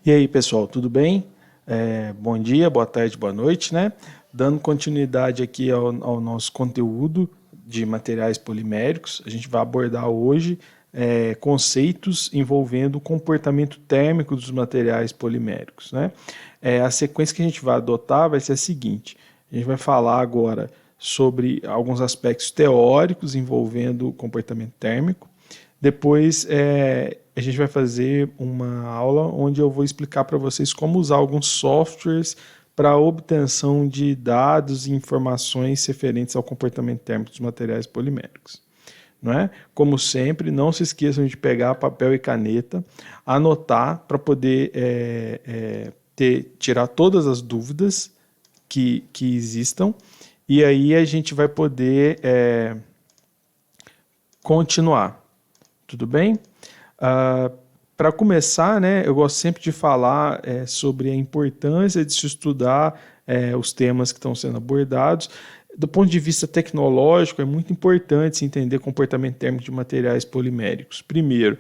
E aí, pessoal, tudo bem? Bom dia, boa tarde, boa noite, né? Dando continuidade aqui ao nosso conteúdo de materiais poliméricos, a gente vai abordar hoje conceitos envolvendo o comportamento térmico dos materiais poliméricos, né? A sequência que a gente vai adotar vai ser a seguinte: a gente vai falar agora sobre alguns aspectos teóricos envolvendo o comportamento térmico. Depois a gente vai fazer uma aula onde eu vou explicar para vocês como usar alguns softwares para a obtenção de dados e informações referentes ao comportamento térmico dos materiais poliméricos. Não é? Como sempre, não se esqueçam de pegar papel e caneta, anotar para poder tirar todas as dúvidas que existam, e aí a gente vai poder continuar. Tudo bem? Para começar, né, eu gosto sempre de falar sobre a importância de se estudar os temas que estão sendo abordados. Do ponto de vista tecnológico, é muito importante se entender comportamento térmico de materiais poliméricos. Primeiro,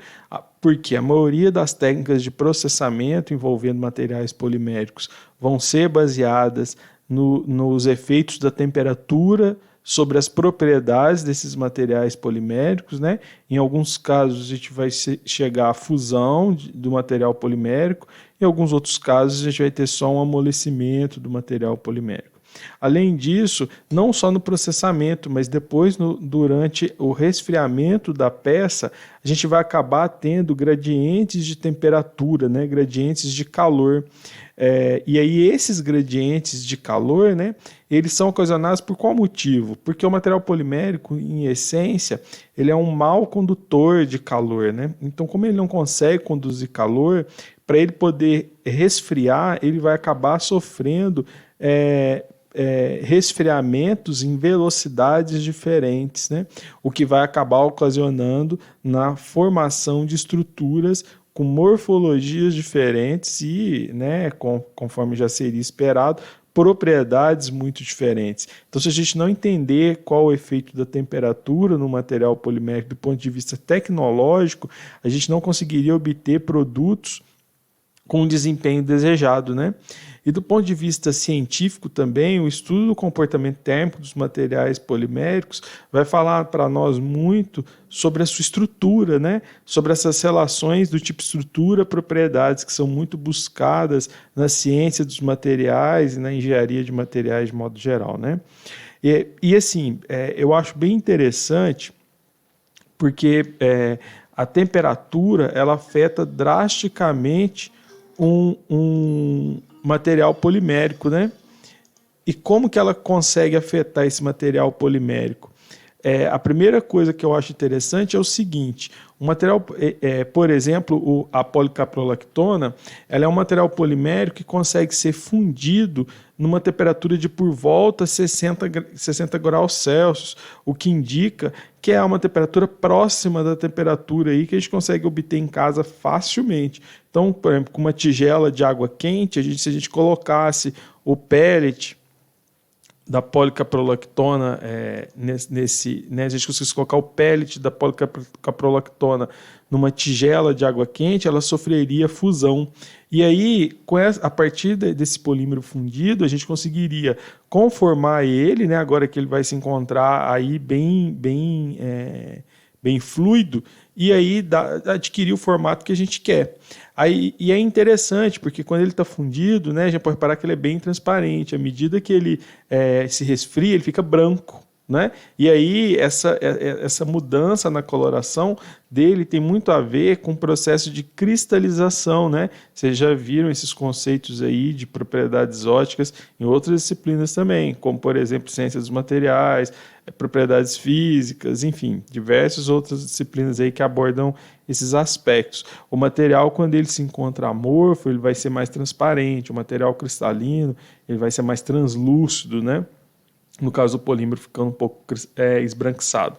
porque a maioria das técnicas de processamento envolvendo materiais poliméricos vão ser baseadas nos efeitos da temperatura sobre as propriedades desses materiais poliméricos, né? Em alguns casos a gente vai chegar à fusão do material polimérico, em alguns outros casos a gente vai ter só um amolecimento do material polimérico. Além disso, não só no processamento, mas depois durante o resfriamento da peça, a gente vai acabar tendo gradientes de temperatura, né? Gradientes de calor. E aí esses gradientes de calor, né, eles são ocasionados por qual motivo? Porque o material polimérico, em essência, ele é um mau condutor de calor, né? Então, como ele não consegue conduzir calor, para ele poder resfriar, ele vai acabar sofrendo resfriamentos em velocidades diferentes, né? O que vai acabar ocasionando na formação de estruturas com morfologias diferentes e, né, conforme já seria esperado, propriedades muito diferentes. Então, se a gente não entender qual o efeito da temperatura no material polimérico do ponto de vista tecnológico, a gente não conseguiria obter produtos com o desempenho desejado, né? E do ponto de vista científico também, o estudo do comportamento térmico dos materiais poliméricos vai falar para nós muito sobre a sua estrutura, né? Sobre essas relações do tipo estrutura-propriedades que são muito buscadas na ciência dos materiais e na engenharia de materiais de modo geral, né? E assim, eu acho bem interessante porque a temperatura ela afeta drasticamente um material polimérico, né? E como que ela consegue afetar esse material polimérico? A primeira coisa que eu acho interessante é o seguinte: o material, por exemplo, a policaprolactona, ela é um material polimérico que consegue ser fundido numa temperatura de por volta 60 graus Celsius, o que indica que é uma temperatura próxima da temperatura aí que a gente consegue obter em casa facilmente. Então, por exemplo, com uma tigela de água quente, se a gente colocasse o pellet da policaprolactona né, a gente conseguisse colocar o pellet da policaprolactona numa tigela de água quente, ela sofreria fusão. E aí, a partir desse polímero fundido, a gente conseguiria conformar ele, né, agora que ele vai se encontrar aí bem fluido, e aí adquirir o formato que a gente quer. E é interessante, porque quando ele está fundido, né, a gente pode reparar que ele é bem transparente. À medida que ele se resfria, ele fica branco, né? E aí essa mudança na coloração dele tem muito a ver com o processo de cristalização, né? Vocês já viram esses conceitos aí de propriedades ópticas em outras disciplinas também, como por exemplo ciência dos materiais, propriedades físicas, enfim, diversas outras disciplinas aí que abordam esses aspectos. O material, quando ele se encontra amorfo, ele vai ser mais transparente. O material cristalino, ele vai ser mais translúcido, né? No caso do polímero, ficando um pouco esbranquiçado.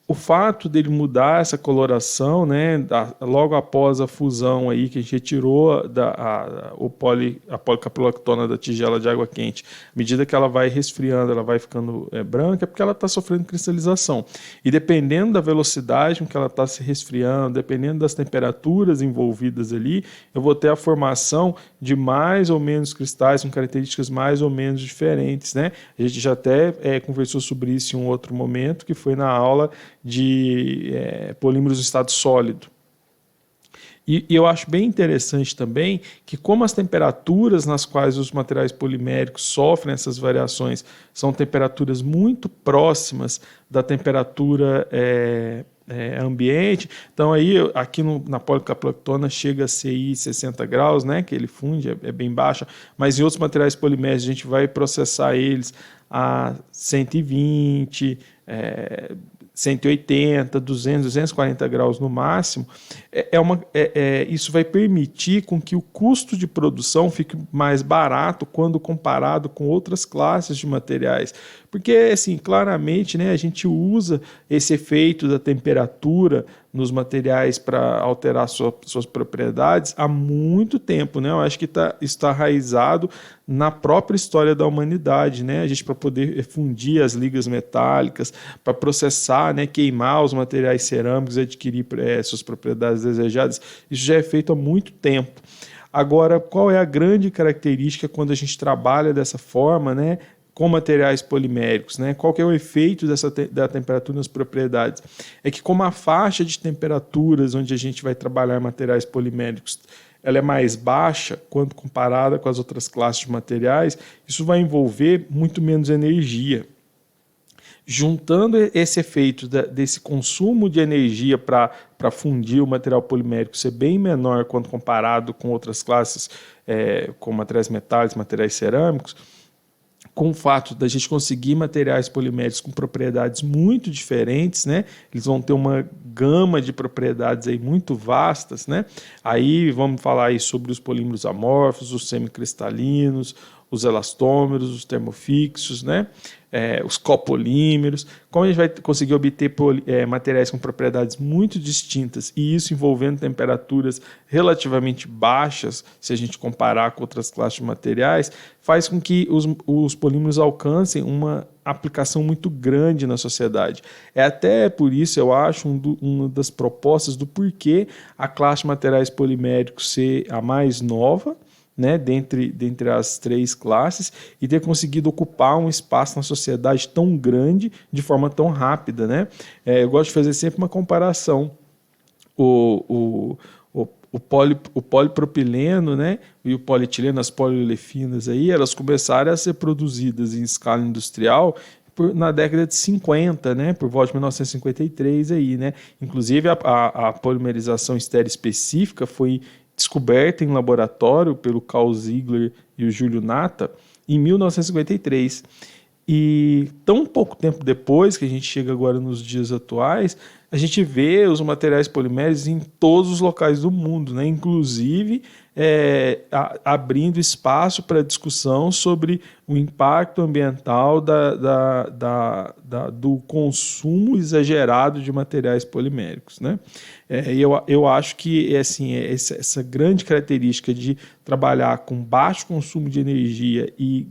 O fato dele mudar essa coloração, né, logo após a fusão aí que a gente retirou a policaprolactona da tigela de água quente, à medida que ela vai resfriando, ela vai ficando branca, é porque ela está sofrendo cristalização. E dependendo da velocidade com que ela está se resfriando, dependendo das temperaturas envolvidas ali, eu vou ter a formação de mais ou menos cristais com características mais ou menos diferentes, né? A gente já até conversou sobre isso em um outro momento, que foi na aula de polímeros em estado sólido. E eu acho bem interessante também que, como as temperaturas nas quais os materiais poliméricos sofrem essas variações são temperaturas muito próximas da temperatura ambiente, então aí aqui na policaprolactona chega a ser 60 graus, né, que ele funde, é bem baixa, mas em outros materiais poliméricos a gente vai processar eles a 120, 180, 200, 240 graus no máximo, isso vai permitir com que o custo de produção fique mais barato quando comparado com outras classes de materiais. Porque, assim, claramente, né, a gente usa esse efeito da temperatura nos materiais para alterar suas propriedades há muito tempo, né? Eu acho que isso está enraizado na própria história da humanidade, né? A gente, para poder fundir as ligas metálicas, para processar, né, queimar os materiais cerâmicos e adquirir suas propriedades desejadas, isso já é feito há muito tempo. Agora, qual é a grande característica quando a gente trabalha dessa forma, né, com materiais poliméricos, né? Qual que é o efeito da temperatura nas propriedades? É que, como a faixa de temperaturas onde a gente vai trabalhar materiais poliméricos ela é mais baixa quando comparada com as outras classes de materiais, isso vai envolver muito menos energia. Juntando esse efeito desse consumo de energia para fundir o material polimérico ser bem menor quando comparado com outras classes, como materiais metálicos, materiais cerâmicos, com o fato da gente conseguir materiais poliméricos com propriedades muito diferentes, né? Eles vão ter uma gama de propriedades aí muito vastas, né? Aí vamos falar aí sobre os polímeros amorfos, os semicristalinos, os elastômeros, os termofixos, né? Os copolímeros, como a gente vai conseguir obter materiais com propriedades muito distintas, e isso envolvendo temperaturas relativamente baixas, se a gente comparar com outras classes de materiais, faz com que os polímeros alcancem uma aplicação muito grande na sociedade. É até por isso, eu acho, uma das propostas do porquê a classe de materiais poliméricos ser a mais nova, né, dentre as três classes, e ter conseguido ocupar um espaço na sociedade tão grande de forma tão rápida, né? Eu gosto de fazer sempre uma comparação. O polipropileno, né, e o polietileno, as poliolefinas, aí, elas começaram a ser produzidas em escala industrial na década de 50, né, por volta de 1953. Aí, né? Inclusive, a polimerização estéreo específica foi descoberta em laboratório pelo Carl Ziegler e o Júlio Natta em 1953. E tão pouco tempo depois, que a gente chega agora nos dias atuais, a gente vê os materiais poliméricos em todos os locais do mundo, né? Inclusive abrindo espaço para discussão sobre o impacto ambiental do consumo exagerado de materiais poliméricos, né? Eu acho que assim, essa grande característica de trabalhar com baixo consumo de energia e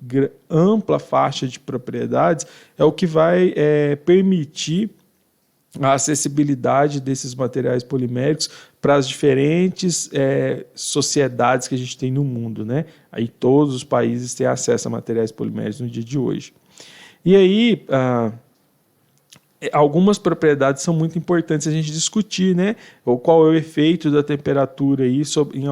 ampla faixa de propriedades é o que vai permitir a acessibilidade desses materiais poliméricos para as diferentes sociedades que a gente tem no mundo, né? Aí todos os países têm acesso a materiais poliméricos no dia de hoje. E aí, algumas propriedades são muito importantes a gente discutir, né? Ou qual é o efeito da temperatura aí em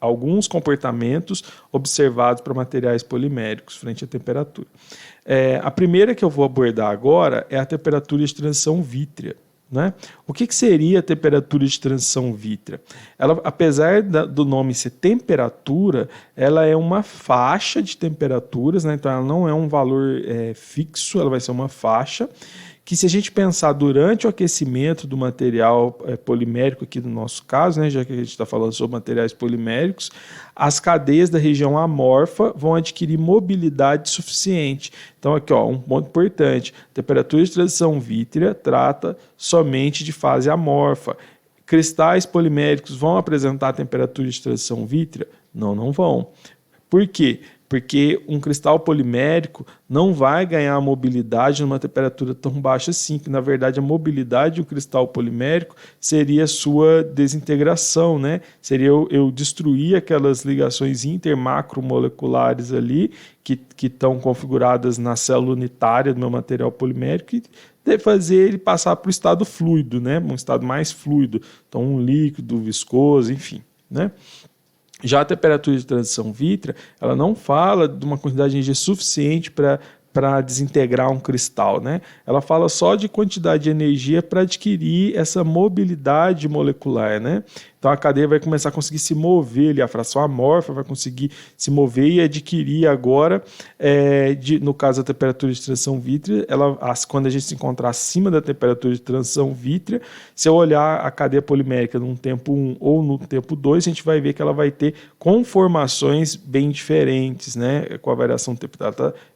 alguns comportamentos observados para materiais poliméricos frente à temperatura. A primeira que eu vou abordar agora é a temperatura de transição vítrea, né? O que seria a temperatura de transição vítrea? Ela, apesar do nome ser temperatura, ela é uma faixa de temperaturas, né? Então ela não é um valor fixo, ela vai ser uma faixa que se a gente pensar durante o aquecimento do material polimérico, aqui no nosso caso, né, já que a gente está falando sobre materiais poliméricos, as cadeias da região amorfa vão adquirir mobilidade suficiente. Então aqui, ó, um ponto importante, temperatura de transição vítrea trata somente de fase amorfa. Cristais poliméricos vão apresentar temperatura de transição vítrea? Não, não vão. Por quê? Porque um cristal polimérico não vai ganhar mobilidade numa temperatura tão baixa assim, que na verdade a mobilidade de um cristal polimérico seria a sua desintegração, né? Seria eu destruir aquelas ligações intermacromoleculares ali que estão configuradas na célula unitária do meu material polimérico e fazer ele passar para o estado fluido, né? Um estado mais fluido, então um líquido, viscoso, enfim, né? Já a temperatura de transição vítrea, ela não fala de uma quantidade de energia suficiente para desintegrar um cristal, né? Ela fala só de quantidade de energia para adquirir essa mobilidade molecular, né? Então a cadeia vai começar a conseguir se mover, a fração amorfa vai conseguir se mover e adquirir agora, no caso da temperatura de transição vítrea, quando a gente se encontrar acima da temperatura de transição vítrea, se eu olhar a cadeia polimérica no tempo 1 ou no tempo 2, a gente vai ver que ela vai ter conformações bem diferentes, né? Com a variação do tempo,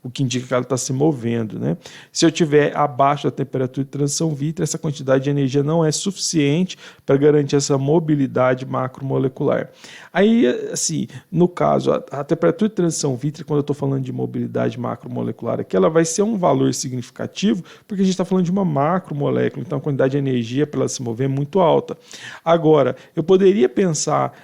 o que indica que ela está se movendo, né? Se eu tiver abaixo da temperatura de transição vítrea, essa quantidade de energia não é suficiente para garantir essa mobilidade macromolecular. Aí, assim, no caso, a temperatura de transição vítrea, quando eu estou falando de mobilidade macromolecular aqui, ela vai ser um valor significativo, porque a gente está falando de uma macromolécula, então a quantidade de energia para ela se mover é muito alta. Agora, eu poderia pensar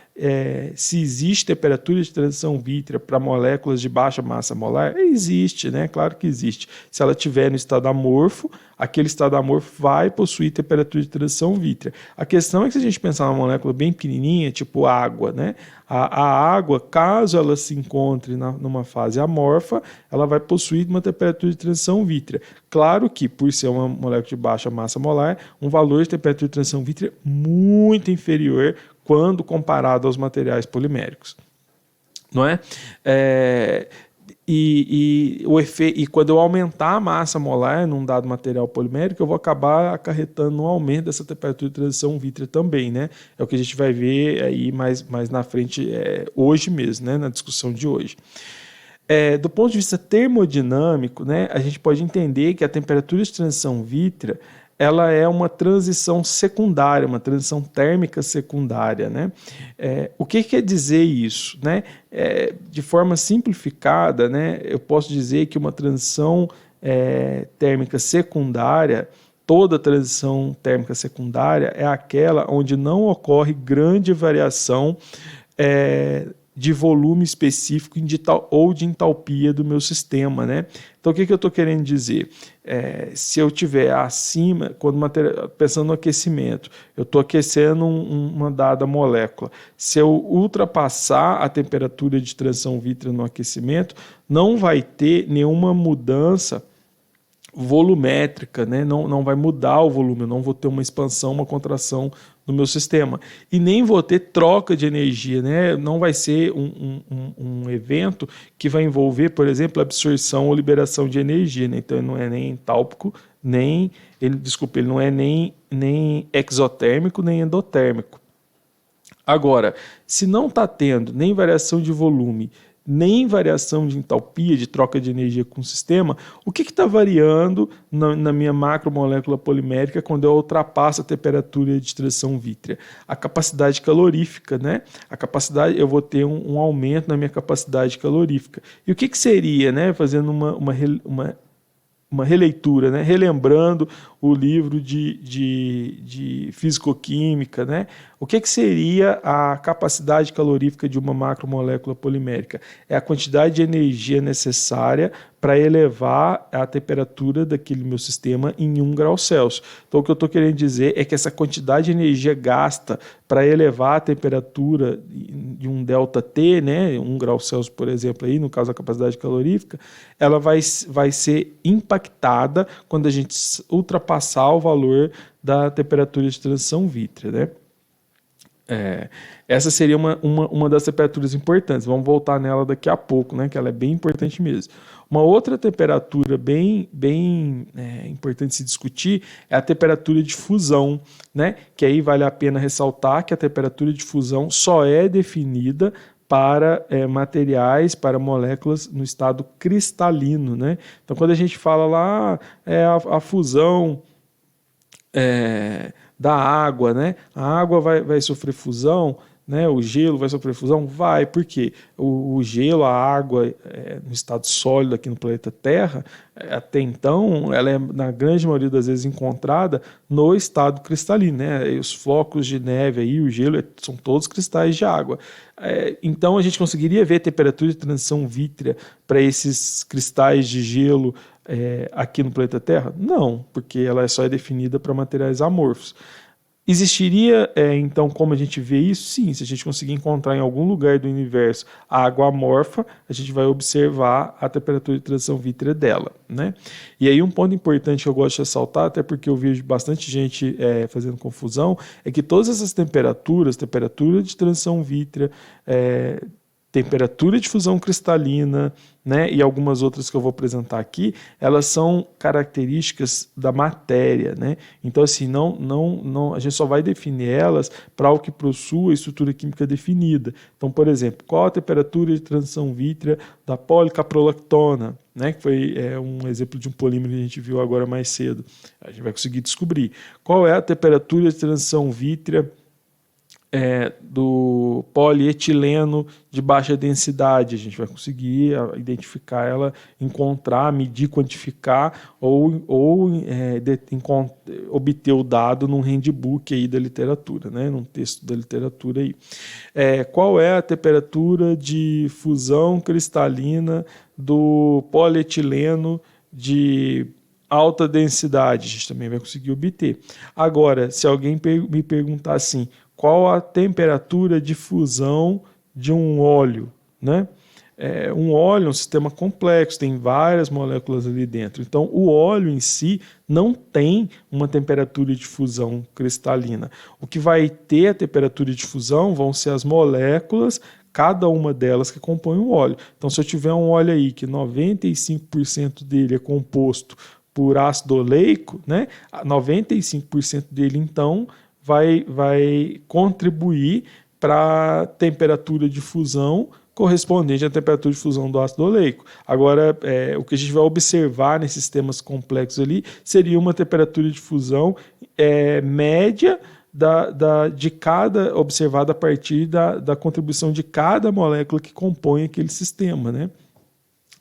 se existe temperatura de transição vítrea para moléculas de baixa massa molar? Existe, né? Claro que existe. Se ela estiver no estado amorfo, aquele estado amorfo vai possuir temperatura de transição vítrea. A questão é que se a gente pensar numa molécula bem pequenininha, tipo água, né? A água, caso ela se encontre numa fase amorfa, ela vai possuir uma temperatura de transição vítrea. Claro que, por ser uma molécula de baixa massa molar, um valor de temperatura de transição vítrea muito inferior quando comparado aos materiais poliméricos, não é? E quando eu aumentar a massa molar num dado material polimérico, eu vou acabar acarretando um aumento dessa temperatura de transição vítrea também, né? É o que a gente vai ver aí mais na frente, hoje mesmo, né? Na discussão de hoje. Do ponto de vista termodinâmico, né, a gente pode entender que a temperatura de transição vítrea ela é uma transição secundária, uma transição térmica secundária, né? O que quer dizer isso, né? De forma simplificada, né, eu posso dizer que uma transição térmica secundária, toda transição térmica secundária é aquela onde não ocorre grande variação de volume específico ou de entalpia do meu sistema, né? Então, o que eu estou querendo dizer? Se eu estiver acima, pensando no aquecimento, eu estou aquecendo uma dada molécula. Se eu ultrapassar a temperatura de transição vítrea no aquecimento, não vai ter nenhuma mudança volumétrica, né? Não vai mudar o volume, eu não vou ter uma expansão, uma contração no meu sistema. E nem vou ter troca de energia, né? Não vai ser um evento que vai envolver, por exemplo, absorção ou liberação de energia, né? Então ele não é nem entálpico, ele não é nem exotérmico, nem endotérmico. Agora, se não está tendo nem variação de volume, nem variação de entalpia, de troca de energia com o sistema, o que está variando na minha macromolécula polimérica quando eu ultrapasso a temperatura de transição vítrea? A capacidade calorífica, né? Eu vou ter um aumento na minha capacidade calorífica. E o que seria, né? Fazendo uma releitura, né? Relembrando o livro de fisicoquímica, né? O que seria a capacidade calorífica de uma macromolécula polimérica? É a quantidade de energia necessária para elevar a temperatura daquele meu sistema em 1 grau Celsius. Então, o que eu estou querendo dizer é que essa quantidade de energia gasta para elevar a temperatura de um ΔT, né, 1 grau Celsius, por exemplo, aí, no caso da capacidade calorífica, ela vai ser impactada quando a gente ultrapassar o valor da temperatura de transição vítrea, né? Essa seria uma das temperaturas importantes. Vamos voltar nela daqui a pouco, né, que ela é bem importante mesmo. Uma outra temperatura bem importante se discutir é a temperatura de fusão, né, que aí vale a pena ressaltar que a temperatura de fusão só é definida para materiais, para moléculas no estado cristalino, né? Então, quando a gente fala lá a fusão da água, né? A água vai sofrer fusão, né? O gelo vai sofrer fusão? Vai, porque o gelo, a água no estado sólido aqui no planeta Terra, até então, ela é na grande maioria das vezes encontrada no estado cristalino, né? E os flocos de neve aí, o gelo, são todos cristais de água. Então a gente conseguiria ver a temperatura de transição vítrea para esses cristais de gelo aqui no planeta Terra? Não, porque ela só é definida para materiais amorfos. Existiria, então, como a gente vê isso? Sim, se a gente conseguir encontrar em algum lugar do universo a água amorfa, a gente vai observar a temperatura de transição vítrea dela, né? E aí um ponto importante que eu gosto de ressaltar, até porque eu vejo bastante gente fazendo confusão, é que todas essas temperaturas, temperatura de transição vítrea, temperatura de fusão cristalina, né, e algumas outras que eu vou apresentar aqui, elas são características da matéria, né? Então assim, a gente só vai definir elas para algo que possua estrutura química definida. Então, por exemplo, qual a temperatura de transição vítrea da policaprolactona, né, que foi um exemplo de um polímero que a gente viu agora mais cedo. A gente vai conseguir descobrir. Qual é a temperatura de transição vítrea do polietileno de baixa densidade? A gente vai conseguir identificar ela, encontrar, medir, quantificar ou obter o dado num handbook aí da literatura, né, num texto da literatura aí. Qual é a temperatura de fusão cristalina do polietileno de alta densidade? A gente também vai conseguir obter. Agora, se alguém me perguntar assim, qual a temperatura de fusão de um óleo, né? Um óleo é um sistema complexo, tem várias moléculas ali dentro. Então, o óleo em si não tem uma temperatura de fusão cristalina. O que vai ter a temperatura de fusão vão ser as moléculas, cada uma delas que compõe o óleo. Então, se eu tiver um óleo aí que 95% dele é composto por ácido oleico, né? 95% dele, então, vai contribuir para a temperatura de fusão correspondente à temperatura de fusão do ácido oleico. Agora, o que a gente vai observar nesses sistemas complexos ali seria uma temperatura de fusão média de cada, observada a partir da contribuição de cada molécula que compõe aquele sistema, né?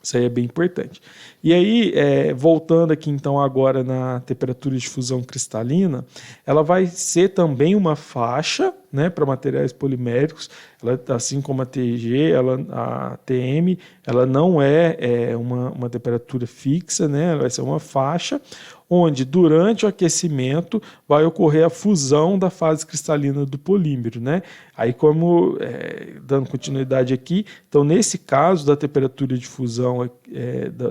Isso aí é bem importante. E aí, voltando aqui então agora na temperatura de fusão cristalina, ela vai ser também uma faixa, né, para materiais poliméricos. Ela, assim como a TG, a TM, ela não é uma temperatura fixa, né, ela vai ser uma faixa, onde durante o aquecimento vai ocorrer a fusão da fase cristalina do polímero, né? Aí, como dando continuidade aqui, então nesse caso da temperatura de fusão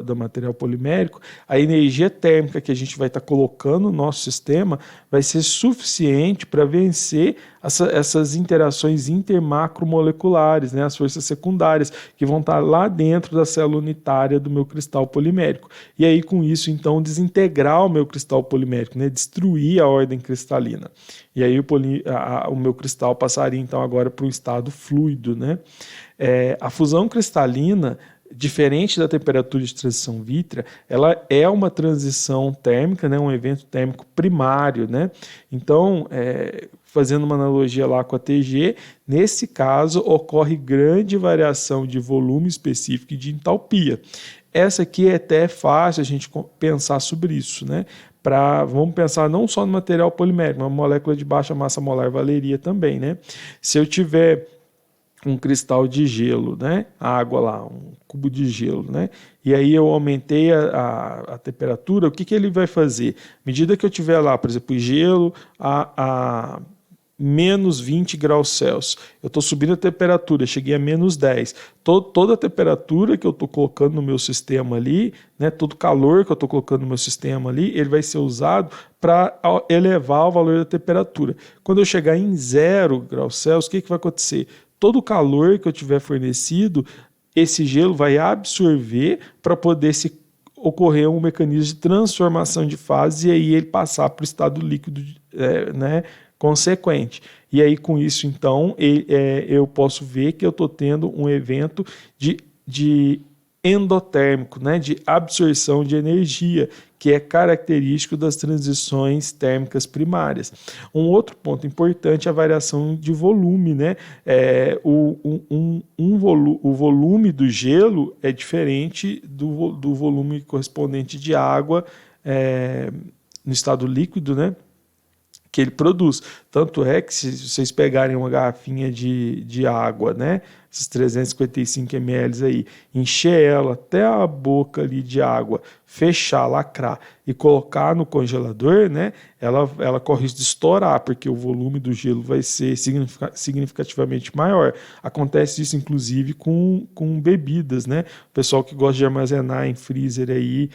do material polimérico, a energia térmica que a gente vai estar colocando no nosso sistema vai ser suficiente para vencer essas interações intermacromoleculares, né, as forças secundárias, que vão estar lá dentro da célula unitária do meu cristal polimérico. E aí, com isso, então, desintegrar o meu cristal polimérico, né, destruir a ordem cristalina. E aí o meu cristal passaria, então, agora para um estado fluido, né? A fusão cristalina, diferente da temperatura de transição vítrea, ela é uma transição térmica, né, um evento térmico primário, né? Então, fazendo uma analogia lá com a TG, nesse caso ocorre grande variação de volume específico e de entalpia. Essa aqui é até fácil a gente pensar sobre isso, né? Vamos pensar não só no material polimérico, mas uma molécula de baixa massa molar valeria também, né? Se eu tiver um cristal de gelo, né? Água lá, um cubo de gelo, né? E aí eu aumentei a temperatura, o que ele vai fazer? À medida que eu tiver lá, por exemplo, gelo menos 20 graus Celsius. Eu estou subindo a temperatura, cheguei a menos 10. Toda a temperatura que eu estou colocando no meu sistema ali, né, todo o calor que eu estou colocando no meu sistema ali, ele vai ser usado para elevar o valor da temperatura. Quando eu chegar em 0 graus Celsius, o que vai acontecer? Todo o calor que eu tiver fornecido, esse gelo vai absorver para poder ocorrer um mecanismo de transformação de fase e aí ele passar para o estado líquido, né, consequente. E aí, com isso, então, eu posso ver que eu estou tendo um evento de endotérmico, né, de absorção de energia, que é característico das transições térmicas primárias. Um outro ponto importante é a variação de volume, né? O volume do gelo é diferente do volume correspondente de água no estado líquido, né, que ele produz. Tanto é que se vocês pegarem uma garrafinha de água, né, esses 355 ml aí, encher ela até a boca ali de água, fechar, lacrar e colocar no congelador, né, ela corre risco de estourar, porque o volume do gelo vai ser significativamente maior. Acontece isso, inclusive, com bebidas, né? O pessoal que gosta de armazenar em freezer aí,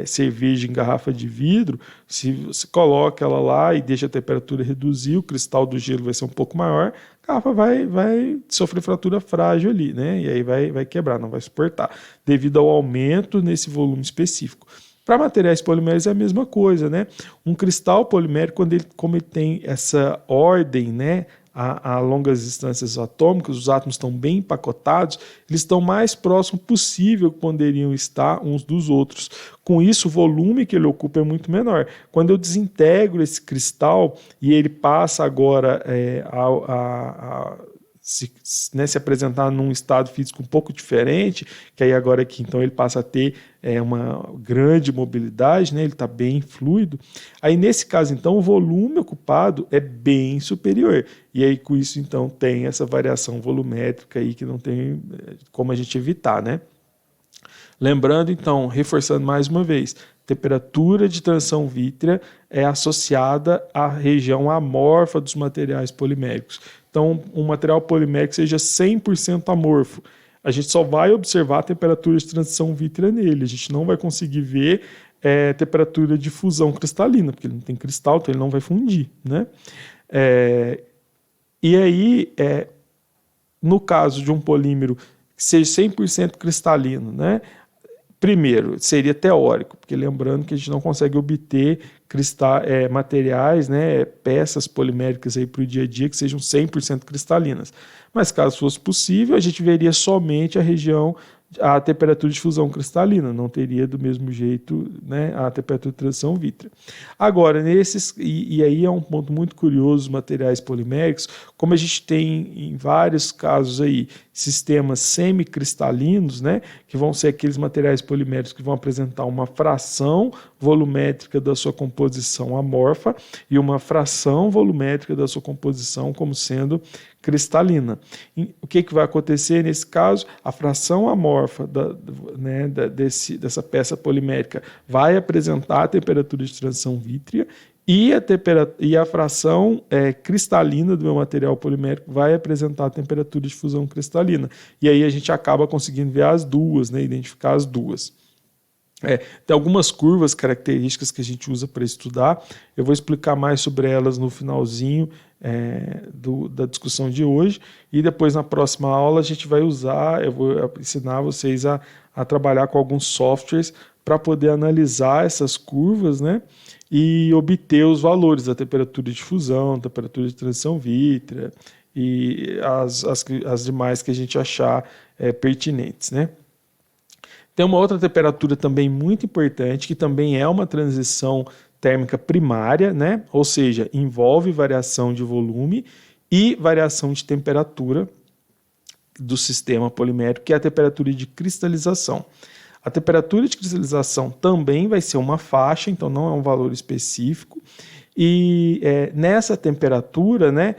cerveja em garrafa de vidro, se você coloca ela lá e deixa a temperatura reduzir, o cristal do gelo vai ser um pouco maior, a garrafa vai sofrer fratura frágil ali, né? E aí vai quebrar, não vai suportar, devido ao aumento nesse volume específico. Para materiais poliméricos é a mesma coisa, né? Um cristal polimérico, como ele tem essa ordem, né, a longas distâncias atômicas, os átomos estão bem empacotados, eles estão mais próximos possível que poderiam estar uns dos outros. Com isso, o volume que ele ocupa é muito menor. Quando eu desintegro esse cristal e ele passa agora se apresentar num estado físico um pouco diferente, que aí agora aqui então ele passa a ter uma grande mobilidade, né, ele está bem fluido, aí nesse caso então o volume ocupado é bem superior, e aí com isso então tem essa variação volumétrica aí que não tem como a gente evitar, né? Lembrando então, reforçando mais uma vez, temperatura de transição vítrea é associada à região amorfa dos materiais poliméricos. Então, um material polimérico seja 100% amorfo, a gente só vai observar a temperatura de transição vítrea nele, a gente não vai conseguir ver temperatura de fusão cristalina, porque ele não tem cristal, então ele não vai fundir, né? E aí, no caso de um polímero que seja 100% cristalino, né? Primeiro, seria teórico, porque lembrando que a gente não consegue obter materiais, né, peças poliméricas para o dia a dia que sejam 100% cristalinas. Mas caso fosse possível, a gente veria somente a temperatura de fusão cristalina, não teria do mesmo jeito, né, a temperatura de transição vítrea. Agora, e aí é um ponto muito curioso dos materiais poliméricos, como a gente tem em vários casos aí, sistemas semicristalinos, né, que vão ser aqueles materiais poliméricos que vão apresentar uma fração volumétrica da sua composição amorfa e uma fração volumétrica da sua composição como sendo cristalina. E o que vai acontecer nesse caso? A fração amorfa dessa peça polimérica vai apresentar a temperatura de transição vítrea e a fração cristalina do meu material polimérico vai apresentar a temperatura de fusão cristalina. E aí a gente acaba conseguindo ver as duas, né, identificar as duas. Tem algumas curvas características que a gente usa para estudar, eu vou explicar mais sobre elas no finalzinho da discussão de hoje, e depois na próxima aula a gente vai eu vou ensinar vocês a trabalhar com alguns softwares para poder analisar essas curvas, né, e obter os valores da temperatura de fusão, temperatura de transição vítrea e as demais que a gente achar pertinentes, né. Tem uma outra temperatura também muito importante, que também é uma transição térmica primária, né? Ou seja, envolve variação de volume e variação de temperatura do sistema polimérico, que é a temperatura de cristalização. A temperatura de cristalização também vai ser uma faixa, então não é um valor específico, e nessa temperatura, né,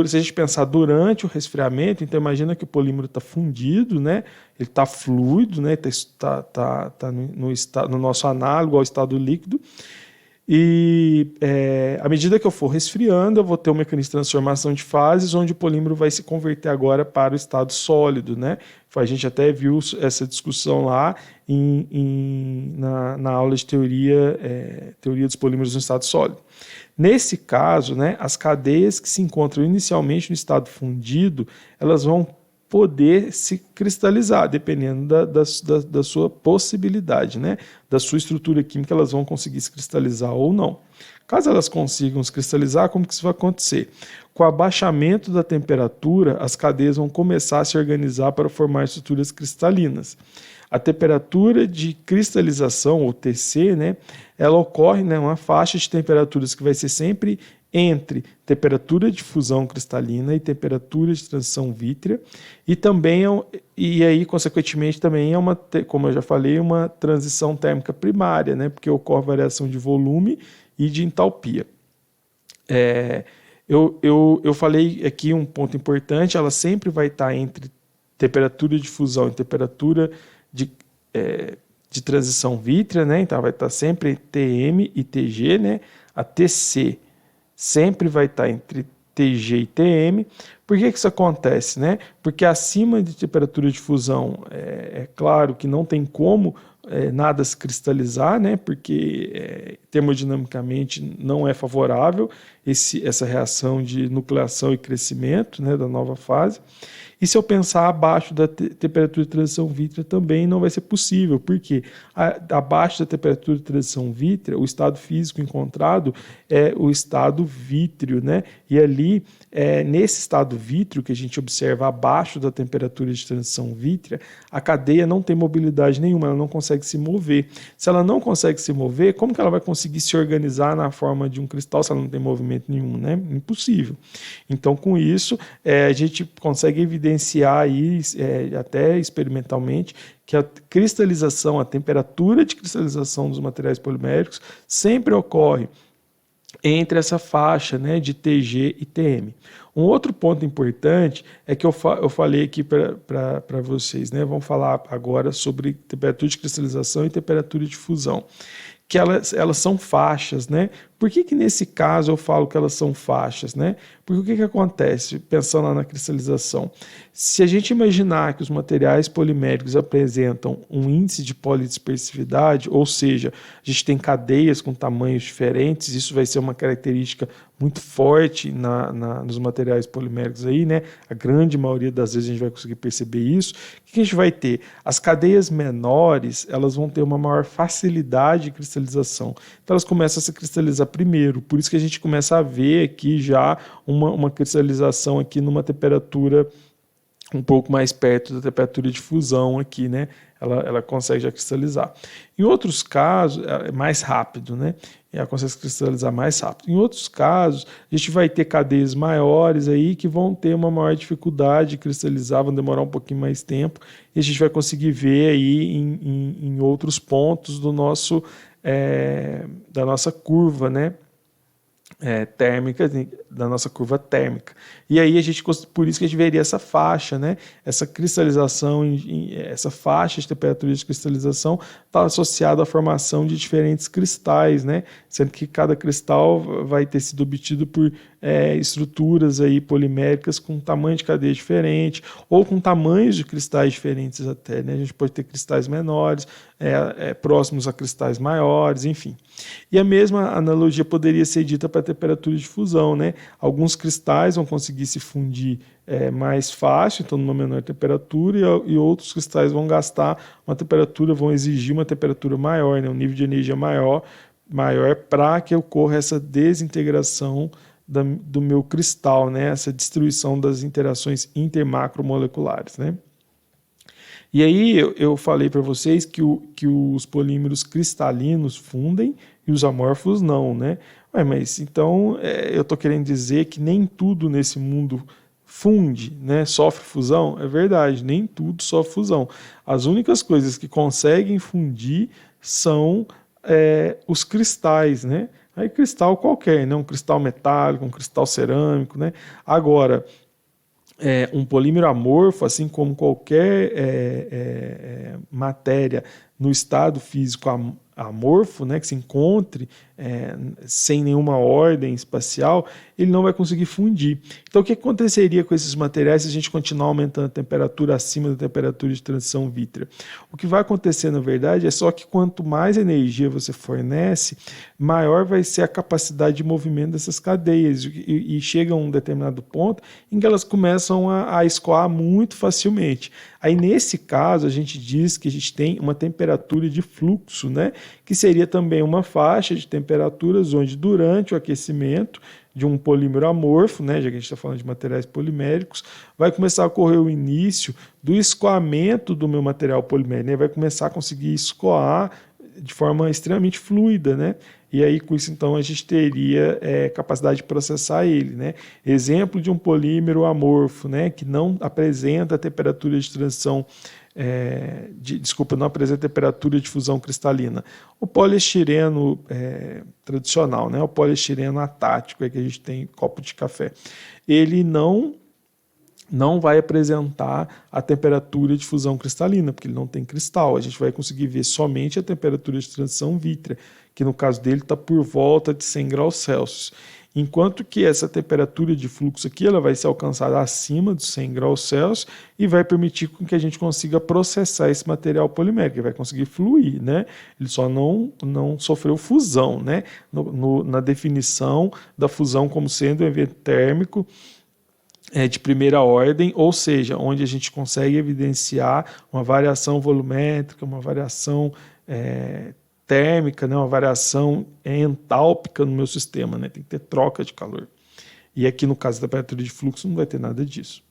se a gente pensar durante o resfriamento, então imagina que o polímero está fundido, né? Ele está fluido, né? Tá no nosso análogo ao estado líquido, E à medida que eu for resfriando, eu vou ter um mecanismo de transformação de fases, onde o polímero vai se converter agora para o estado sólido, né? A gente até viu essa discussão lá na aula de teoria dos polímeros no estado sólido. Nesse caso, né, as cadeias que se encontram inicialmente no estado fundido, elas vão poder se cristalizar, dependendo da sua possibilidade, né? Da sua estrutura química, elas vão conseguir se cristalizar ou não. Caso elas consigam se cristalizar, como que isso vai acontecer? Com o abaixamento da temperatura, as cadeias vão começar a se organizar para formar estruturas cristalinas. A temperatura de cristalização, ou TC, né, ela ocorre, né, uma faixa de temperaturas que vai ser sempre entre temperatura de fusão cristalina e temperatura de transição vítrea, e aí, consequentemente, também é como eu já falei, uma transição térmica primária, né, porque ocorre variação de volume e de entalpia. Eu falei aqui um ponto importante, ela sempre vai estar entre temperatura de fusão e temperatura de transição vítrea, né, então vai estar sempre entre TM e TG, né, a TC sempre vai estar entre TG e TM. Por que isso acontece, né? Porque acima de temperatura de fusão, é claro que não tem como nada se cristalizar, né? Porque termodinamicamente não é favorável essa reação de nucleação e crescimento, né, da nova fase. E se eu pensar abaixo da temperatura de transição vítrea também não vai ser possível, porque abaixo da temperatura de transição vítrea, o estado físico encontrado é o estado vítreo, né? E ali, nesse estado vítreo que a gente observa abaixo da temperatura de transição vítrea, a cadeia não tem mobilidade nenhuma, ela não consegue se mover. Se ela não consegue se mover, como que ela vai conseguir se organizar na forma de um cristal se ela não tem movimento nenhum, né? Impossível. Então, com isso, a gente consegue evidenciar aí, até experimentalmente, que a cristalização, a temperatura de cristalização dos materiais poliméricos sempre ocorre entre essa faixa, né, de TG e TM. Um outro ponto importante é que eu falei aqui para vocês, né, vamos falar agora sobre temperatura de cristalização e temperatura de fusão, que elas são faixas, né? Por que nesse caso eu falo que elas são faixas, né? Porque o que acontece, pensando lá na cristalização? Se a gente imaginar que os materiais poliméricos apresentam um índice de polidispersividade, ou seja, a gente tem cadeias com tamanhos diferentes, isso vai ser uma característica muito forte nos materiais poliméricos aí, né? A grande maioria das vezes a gente vai conseguir perceber isso. O que a gente vai ter? As cadeias menores, elas vão ter uma maior facilidade de cristalização. Então elas começam a se cristalizar primeiro, por isso que a gente começa a ver aqui já uma cristalização aqui numa temperatura um pouco mais perto da temperatura de fusão aqui, né? Ela consegue já cristalizar. Em outros casos, é mais rápido, né? Ela consegue cristalizar mais rápido. Em outros casos, a gente vai ter cadeias maiores aí que vão ter uma maior dificuldade de cristalizar, vão demorar um pouquinho mais tempo, e a gente vai conseguir ver aí em outros pontos da nossa curva, né? Térmica, da nossa curva térmica. E aí por isso que a gente veria essa faixa, né? Essa cristalização, essa faixa de temperatura de cristalização está associada à formação de diferentes cristais, né? Sendo que cada cristal vai ter sido obtido por estruturas aí poliméricas com tamanho de cadeia diferente, ou com tamanhos de cristais diferentes até, né? A gente pode ter cristais menores, próximos a cristais maiores, enfim. E a mesma analogia poderia ser dita para a temperatura de fusão, né? Alguns cristais vão conseguir se fundir mais fácil, então numa menor temperatura, e outros cristais vão gastar uma temperatura, vão exigir uma temperatura maior, né? Um nível de energia maior para que ocorra essa desintegração do meu cristal, né? Essa destruição das interações intermacromoleculares, né? E aí eu falei para vocês que os polímeros cristalinos fundem e os amorfos não, né? Mas então eu estou querendo dizer que nem tudo nesse mundo funde, né? Sofre fusão? É verdade, nem tudo sofre fusão. As únicas coisas que conseguem fundir são os cristais, né? Aí cristal qualquer, né? Um cristal metálico, um cristal cerâmico, né? Agora, um polímero amorfo, assim como qualquer matéria no estado físico amorfo, né, que se encontre sem nenhuma ordem espacial, ele não vai conseguir fundir. Então, o que aconteceria com esses materiais se a gente continuar aumentando a temperatura acima da temperatura de transição vítrea? O que vai acontecer, na verdade, é só que quanto mais energia você fornece, maior vai ser a capacidade de movimento dessas cadeias, e chega a um determinado ponto em que elas começam a escoar muito facilmente. Aí, nesse caso, a gente diz que a gente tem uma temperatura de fluxo, né, que seria também uma faixa de temperaturas onde, durante o aquecimento de um polímero amorfo, né, já que a gente está falando de materiais poliméricos, vai começar a ocorrer o início do escoamento do meu material polimérico, né, vai começar a conseguir escoar de forma extremamente fluida, né? E aí, com isso, então, a gente teria capacidade de processar ele, né? Exemplo de um polímero amorfo, né, que não apresenta temperatura de transição, não apresenta temperatura de fusão cristalina. O poliestireno tradicional, né, o poliestireno atático, que a gente tem em copo de café, ele não vai apresentar a temperatura de fusão cristalina, porque ele não tem cristal. A gente vai conseguir ver somente a temperatura de transição vítrea, que no caso dele está por volta de 100 graus Celsius. Enquanto que essa temperatura de fluxo aqui ela vai ser alcançada acima dos 100 graus Celsius e vai permitir com que a gente consiga processar esse material polimérico, ele vai conseguir fluir, né? Ele só não sofreu fusão, né? Na definição da fusão como sendo um evento térmico de primeira ordem, ou seja, onde a gente consegue evidenciar uma variação volumétrica, uma variação térmica, né, uma variação entálpica no meu sistema, né, tem que ter troca de calor. E aqui no caso da temperatura de fluxo não vai ter nada disso.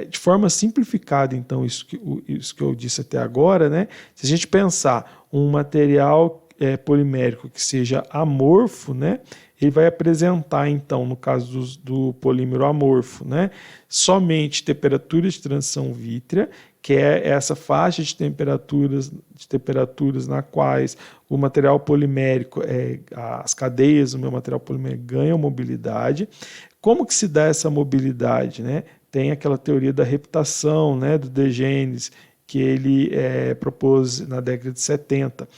De forma simplificada, então, isso que eu disse até agora, né, se a gente pensar um material polimérico que seja amorfo, né, ele vai apresentar, então, no caso do polímero amorfo, né, somente temperatura de transição vítrea, que é essa faixa de temperaturas na quais o material polimérico, as cadeias do meu material polimérico ganham mobilidade. Como que se dá essa mobilidade, né? Tem aquela teoria da reputação, né, do De Gennes, que ele propôs na década de 70.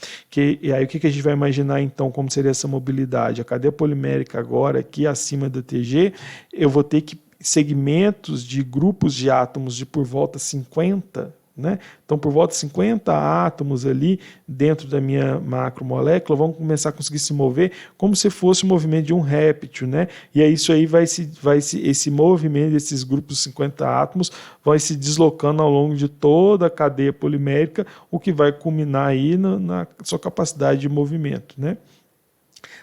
E aí o que a gente vai imaginar então como seria essa mobilidade? A cadeia polimérica agora, aqui acima da TG, eu vou ter que segmentos de grupos de átomos de por volta 50, né? Então, por volta de 50 átomos ali dentro da minha macromolécula vão começar a conseguir se mover como se fosse o movimento de um réptil, né? E aí isso aí esse movimento desses grupos de 50 átomos vai se deslocando ao longo de toda a cadeia polimérica, o que vai culminar aí na sua capacidade de movimento, né?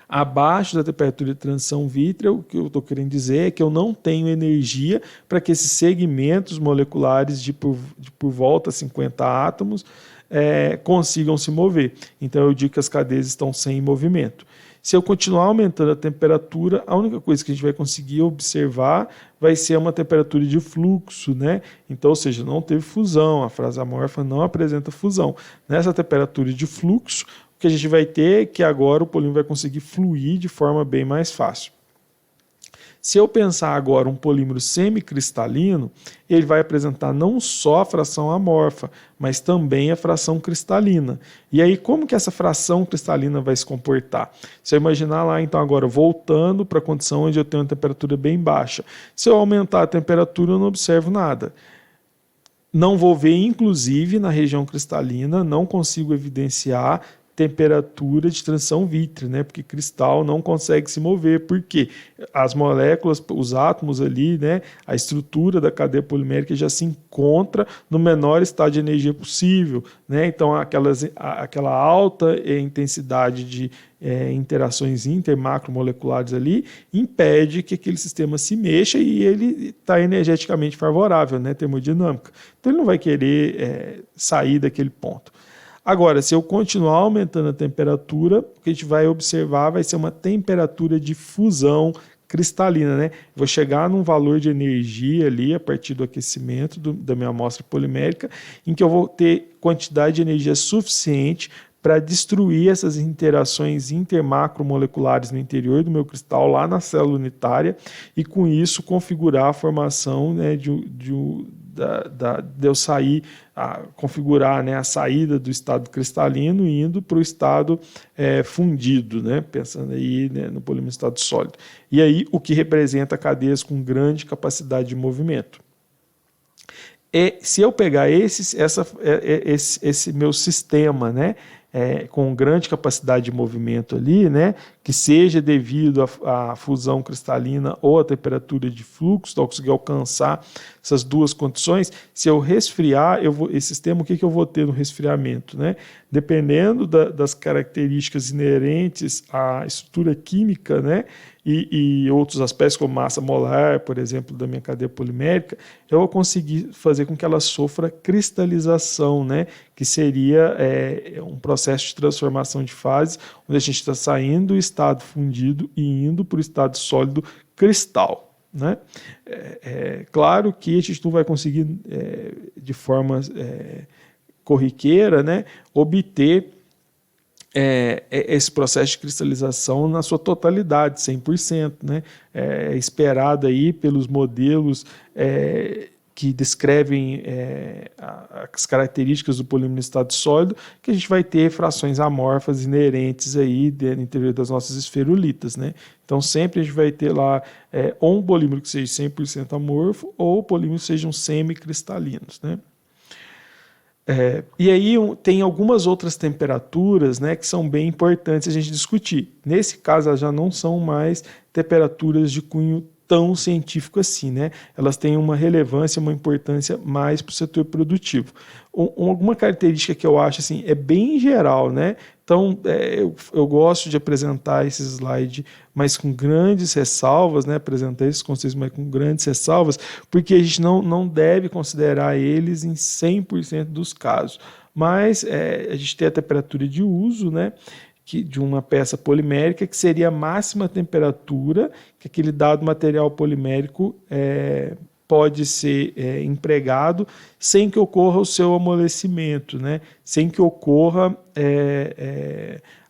Abaixo da temperatura de transição vítrea, o que eu estou querendo dizer é que eu não tenho energia para que esses segmentos moleculares de por volta de 50 átomos consigam se mover. Então eu digo que as cadeias estão sem movimento. Se eu continuar aumentando a temperatura, a única coisa que a gente vai conseguir observar vai ser uma temperatura de fluxo, né? Então, ou seja, não teve fusão, a fase amorfa não apresenta fusão. Nessa temperatura de fluxo, o que a gente vai ter é que agora o polímero vai conseguir fluir de forma bem mais fácil. Se eu pensar agora um polímero semicristalino, ele vai apresentar não só a fração amorfa, mas também a fração cristalina. E aí, como que essa fração cristalina vai se comportar? Se eu imaginar lá, então, agora, voltando para a condição onde eu tenho uma temperatura bem baixa. Se eu aumentar a temperatura, eu não observo nada. Não vou ver, inclusive, na região cristalina, não consigo evidenciar temperatura de transição vítrea, né? Porque cristal não consegue se mover, porque as moléculas, os átomos ali, né? A estrutura da cadeia polimérica já se encontra no menor estado de energia possível, né? Então aquela alta intensidade de interações intermacromoleculares ali impede que aquele sistema se mexa e ele está energeticamente favorável, né? Termodinâmica. Então ele não vai querer sair daquele ponto. Agora, se eu continuar aumentando a temperatura, o que a gente vai observar vai ser uma temperatura de fusão cristalina, né? Vou chegar num valor de energia ali a partir do aquecimento da minha amostra polimérica, em que eu vou ter quantidade de energia suficiente para destruir essas interações intermacromoleculares no interior do meu cristal, lá na célula unitária, e com isso configurar a formação, né, de eu sair, configurar, né, a saída do estado cristalino e indo para o estado fundido, né, pensando aí, né, no polímero estado sólido. E aí o que representa cadeias com grande capacidade de movimento. Se eu pegar esse meu sistema, né, com grande capacidade de movimento ali, né, que seja devido à fusão cristalina ou à temperatura de fluxo, então eu conseguir alcançar essas duas condições, se eu resfriar, esse sistema, o que eu vou ter no resfriamento? Né? Dependendo das características inerentes à estrutura química, né, e outros aspectos, como massa molar, por exemplo, da minha cadeia polimérica, eu vou conseguir fazer com que ela sofra cristalização, né, que seria um processo de transformação de fases, onde a gente está saindo do estado fundido e indo para o estado sólido cristal. Né? Claro que a gente não vai conseguir, de forma corriqueira, né, obter esse processo de cristalização na sua totalidade, 100%. Né? É esperado aí pelos modelos que descrevem as características do polímero em estado sólido, que a gente vai ter frações amorfas inerentes aí no interior das nossas esferulitas. Né? Então sempre a gente vai ter lá ou um polímero que seja 100% amorfo ou polímeros que sejam semicristalinos. Né? E aí tem algumas outras temperaturas, né, que são bem importantes a gente discutir. Nesse caso, elas já não são mais temperaturas de cunho tão científico assim, né? Elas têm uma relevância, uma importância mais para o setor produtivo. Alguma característica que eu acho assim, é bem geral, né? Então, eu gosto de apresentar esse slide, mas com grandes ressalvas, né? Apresentar esses conceitos, mas com grandes ressalvas, porque a gente não deve considerar eles em 100% dos casos. Mas a gente tem a temperatura de uso, né? De uma peça polimérica, que seria a máxima temperatura que aquele dado material polimérico pode ser empregado sem que ocorra o seu amolecimento, né? Sem que ocorra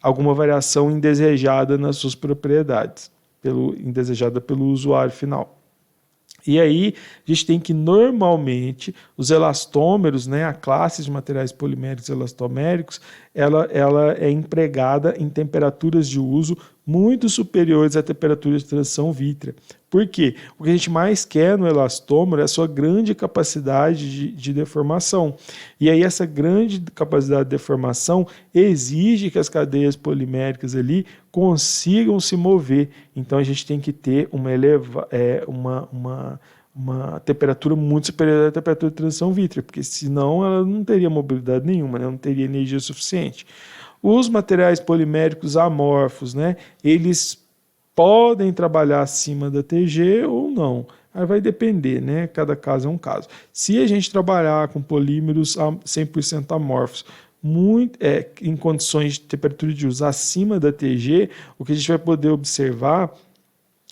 alguma variação indesejada nas suas propriedades, indesejada pelo usuário final. E aí a gente tem que, normalmente, os elastômeros, né, a classe de materiais poliméricos elastoméricos, ela é empregada em temperaturas de uso muito superiores à temperatura de transição vítrea. Por quê? O que a gente mais quer no elastômero é a sua grande capacidade de deformação. E aí essa grande capacidade de deformação exige que as cadeias poliméricas ali consigam se mover. Então a gente tem que ter uma temperatura muito superior à temperatura de transição vítrea, porque senão ela não teria mobilidade nenhuma, né? Não teria energia suficiente. Os materiais poliméricos amorfos, né, eles podem trabalhar acima da TG ou não. Aí vai depender, né? Cada caso é um caso. Se a gente trabalhar com polímeros 100% amorfos, em condições de temperatura de uso acima da TG, o que a gente vai poder observar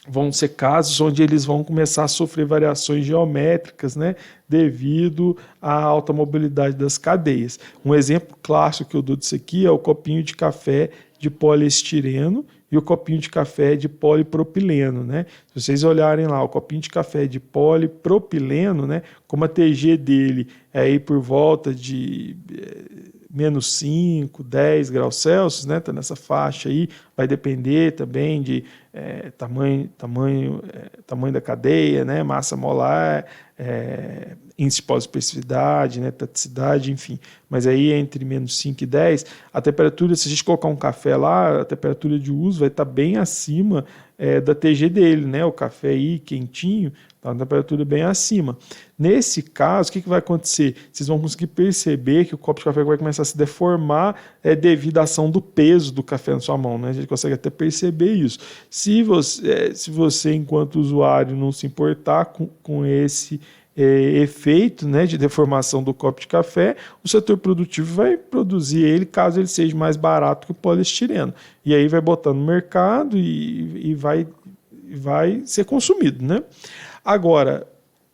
vão ser casos onde eles vão começar a sofrer variações geométricas, né, devido à alta mobilidade das cadeias. Um exemplo clássico que eu dou disso aqui é o copinho de café de poliestireno e o copinho de café de polipropileno. Né? Se vocês olharem lá, o copinho de café de polipropileno, né, como a TG dele é aí por volta de menos 5, 10 graus Celsius, né? Tá nessa faixa aí, vai depender também de tamanho da cadeia, né? Massa molar, índice de pós-especificidade, né? Taticidade, enfim. Mas aí entre menos 5 e 10, a temperatura, se a gente colocar um café lá, a temperatura de uso vai estar bem acima da TG dele, né? O café aí quentinho, tá na temperatura bem acima. Nesse caso, o que vai acontecer? Vocês vão conseguir perceber que o copo de café vai começar a se deformar devido à ação do peso do café na sua mão. Né? A gente consegue até perceber isso. Se você, enquanto usuário, não se importar com esse efeito, né, de deformação do copo de café, o setor produtivo vai produzir ele caso ele seja mais barato que o poliestireno. E aí vai botar no mercado e vai ser consumido. Né? Agora,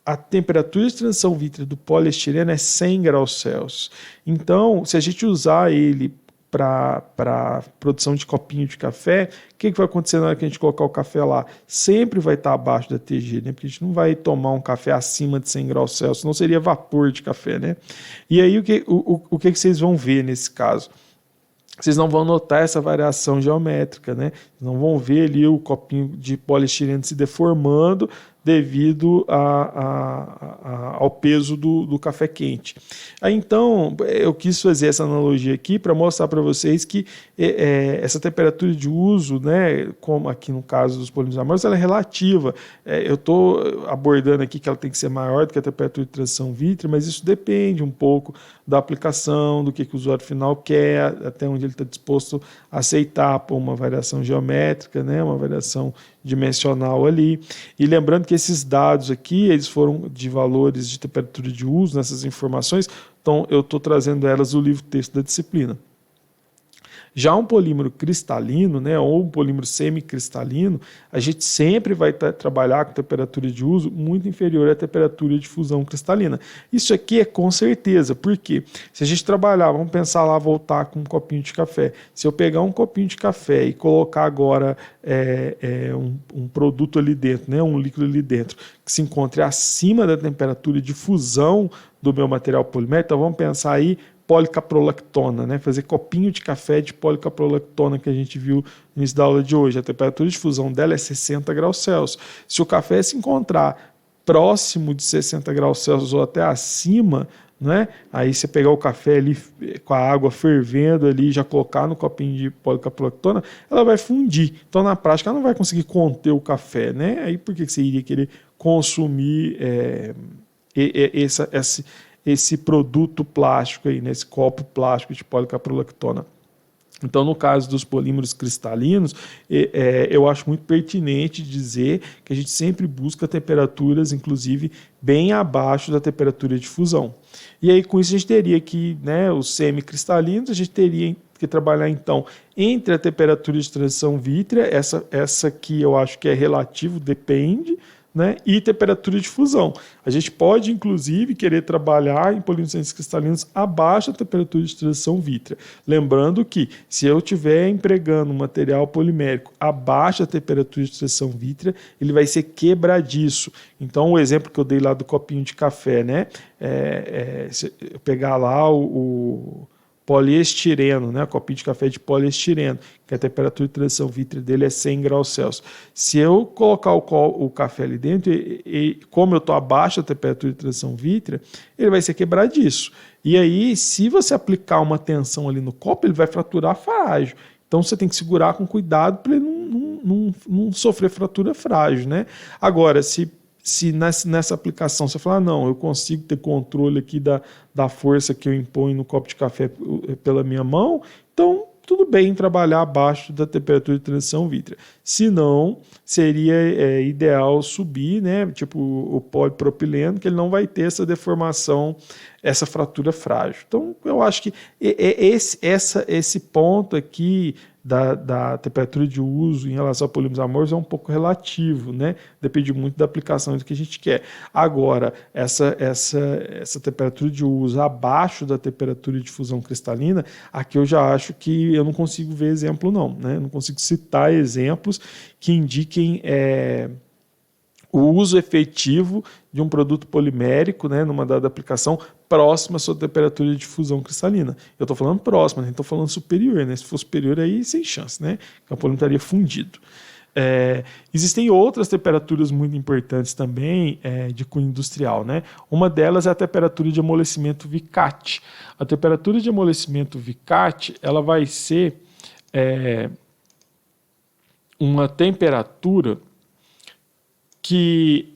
a temperatura de transição vítrea do poliestireno é 100 graus Celsius. Então, se a gente usar ele para produção de copinho de café, o que vai acontecer na hora que a gente colocar o café lá? Sempre vai estar abaixo da TG, né? Porque a gente não vai tomar um café acima de 100 graus Celsius, não seria vapor de café, né? E aí o que vocês vão ver nesse caso? Vocês não vão notar essa variação geométrica, né? Não vão ver ali o copinho de poliestireno se deformando devido ao peso do café quente. Aí, então, eu quis fazer essa analogia aqui para mostrar para vocês que essa temperatura de uso, né, como aqui no caso dos polímeros amorfos, ela é relativa. Eu estou abordando aqui que ela tem que ser maior do que a temperatura de transição vítrea, mas isso depende um pouco da aplicação, do que o usuário final quer, até onde ele está disposto a aceitar por uma variação geométrica, né, uma variação dimensional ali. E lembrando que esses dados aqui, eles foram de valores de temperatura de uso nessas informações, então eu estou trazendo elas do livro texto da disciplina. Já um polímero cristalino, né, ou um polímero semicristalino, a gente sempre vai trabalhar com temperatura de uso muito inferior à temperatura de fusão cristalina. Isso aqui é com certeza, porque se a gente trabalhar, vamos pensar lá, voltar com um copinho de café. Se eu pegar um copinho de café e colocar agora um produto ali dentro, né, um líquido ali dentro, que se encontre acima da temperatura de fusão do meu material polimérico, então vamos pensar aí policaprolactona, né? Fazer copinho de café de policaprolactona que a gente viu no início da aula de hoje. A temperatura de fusão dela é 60 graus Celsius. Se o café se encontrar próximo de 60 graus Celsius ou até acima, né? Aí você pegar o café ali com a água fervendo ali, já colocar no copinho de policaprolactona, ela vai fundir. Então, na prática, ela não vai conseguir conter o café, né? Aí por que você iria querer consumir esse produto plástico aí, nesse copo plástico de policaprolactona? Então, no caso dos polímeros cristalinos, eu acho muito pertinente dizer que a gente sempre busca temperaturas, inclusive, bem abaixo da temperatura de fusão. E aí, com isso, a gente teria que, né, os semicristalinos, a gente teria que trabalhar, então, entre a temperatura de transição vítrea, essa que eu acho que é relativo, depende, né, e temperatura de fusão. A gente pode, inclusive, querer trabalhar em polímeros semicristalinos abaixo da temperatura de transição vítrea. Lembrando que, se eu estiver empregando um material polimérico abaixo da temperatura de transição vítrea, ele vai ser quebradiço. Então, o exemplo que eu dei lá do copinho de café, né, se eu pegar lá o poliestireno, né, copinho de café de poliestireno, que a temperatura de transição vítrea dele é 100 graus Celsius. Se eu colocar o café ali dentro, e como eu estou abaixo da temperatura de transição vítrea, ele vai ser quebradiço. E aí, se você aplicar uma tensão ali no copo, ele vai fraturar frágil. Então, você tem que segurar com cuidado para ele não sofrer fratura frágil, né? Agora, se nessa aplicação você falar, não, eu consigo ter controle aqui da força que eu imponho no copo de café pela minha mão, então tudo bem trabalhar abaixo da temperatura de transição vítrea. Se não, seria ideal subir, né, tipo o polipropileno, que ele não vai ter essa deformação, essa fratura frágil. Então, eu acho que esse ponto aqui da temperatura de uso em relação a polímeros amorfos é um pouco relativo, né? Depende muito da aplicação do que a gente quer. Agora, essa temperatura de uso abaixo da temperatura de fusão cristalina, aqui eu já acho que eu não consigo ver exemplo não, né? Eu não consigo citar exemplos que indiquem o uso efetivo de um produto polimérico, né, numa dada aplicação próxima à sua temperatura de fusão cristalina. Eu estou falando próxima, não estou falando superior, né? Se for superior, aí sem chance, né? O polímero estaria fundido. Existem outras temperaturas muito importantes também de cunho industrial, né? Uma delas é a temperatura de amolecimento Vicat. A temperatura de amolecimento Vicat, ela vai ser uma temperatura que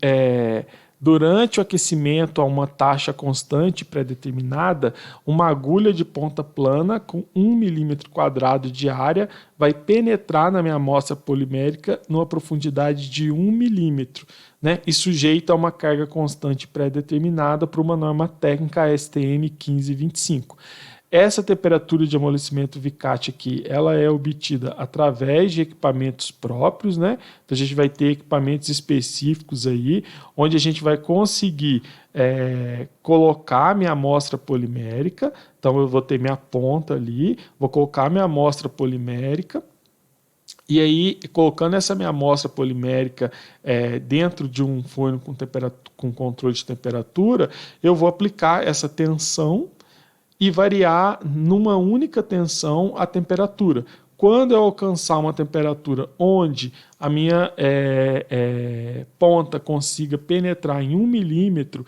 durante o aquecimento a uma taxa constante pré-determinada, uma agulha de ponta plana com 1 milímetro quadrado de área vai penetrar na minha amostra polimérica numa profundidade de 1 milímetro, né, e sujeita a uma carga constante pré-determinada por uma norma técnica STM 1525. Essa temperatura de amolecimento Vicat aqui, ela é obtida através de equipamentos próprios, né? Então a gente vai ter equipamentos específicos aí, onde a gente vai conseguir colocar minha amostra polimérica. Então eu vou ter minha ponta ali, vou colocar minha amostra polimérica. E aí, colocando essa minha amostra polimérica dentro de um forno com controle de temperatura, eu vou aplicar essa tensão e variar numa única tensão a temperatura. Quando eu alcançar uma temperatura onde a minha ponta consiga penetrar em 1 milímetro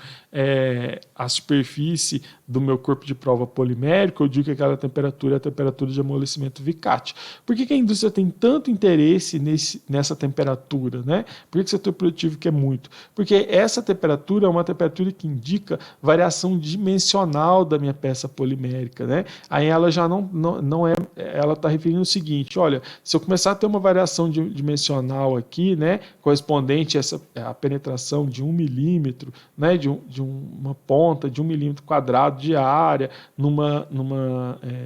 a superfície do meu corpo de prova polimérico, eu digo que aquela temperatura é a temperatura de amolecimento Vicat. Por que a indústria tem tanto interesse nessa temperatura, né? Por que o setor produtivo quer muito? Porque essa temperatura é uma temperatura que indica variação dimensional da minha peça polimérica, né? Aí ela já não é, ela está referindo o seguinte, olha, se eu começar a ter uma variação dimensional aqui, né, correspondente a penetração de 1 milímetro, né, de uma ponta de 1 milímetro quadrado de área, numa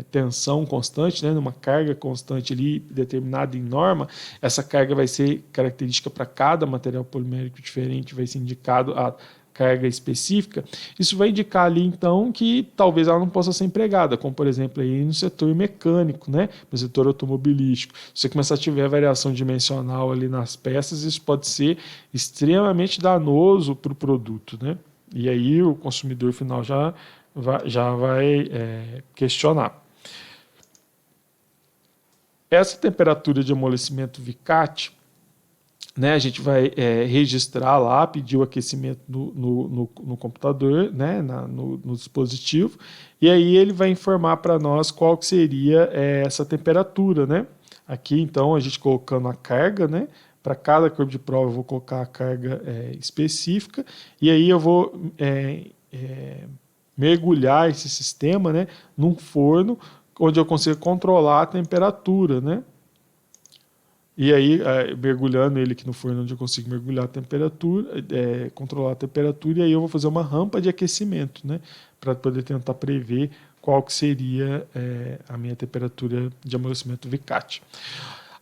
tensão constante, né, numa carga constante ali, determinada em norma, essa carga vai ser característica para cada material polimérico diferente, vai ser indicado a carga específica, isso vai indicar ali então que talvez ela não possa ser empregada, como por exemplo aí no setor mecânico, né, no setor automobilístico. Se você começar a tiver variação dimensional ali nas peças, isso pode ser extremamente danoso para o produto, né? E aí o consumidor final já vai questionar. Essa temperatura de amolecimento Vicat, né, a gente vai registrar lá, pedir o aquecimento no computador, né, no dispositivo, e aí ele vai informar para nós qual que seria essa temperatura, né? Aqui, então, a gente colocando a carga, né? Para cada corpo de prova eu vou colocar a carga específica, e aí eu vou mergulhar esse sistema, né, num forno onde eu consigo controlar a temperatura, né? E aí, mergulhando ele aqui no forno onde eu consigo mergulhar a temperatura, controlar a temperatura, e aí eu vou fazer uma rampa de aquecimento, né? Para poder tentar prever qual que seria a minha temperatura de amolecimento Vicat.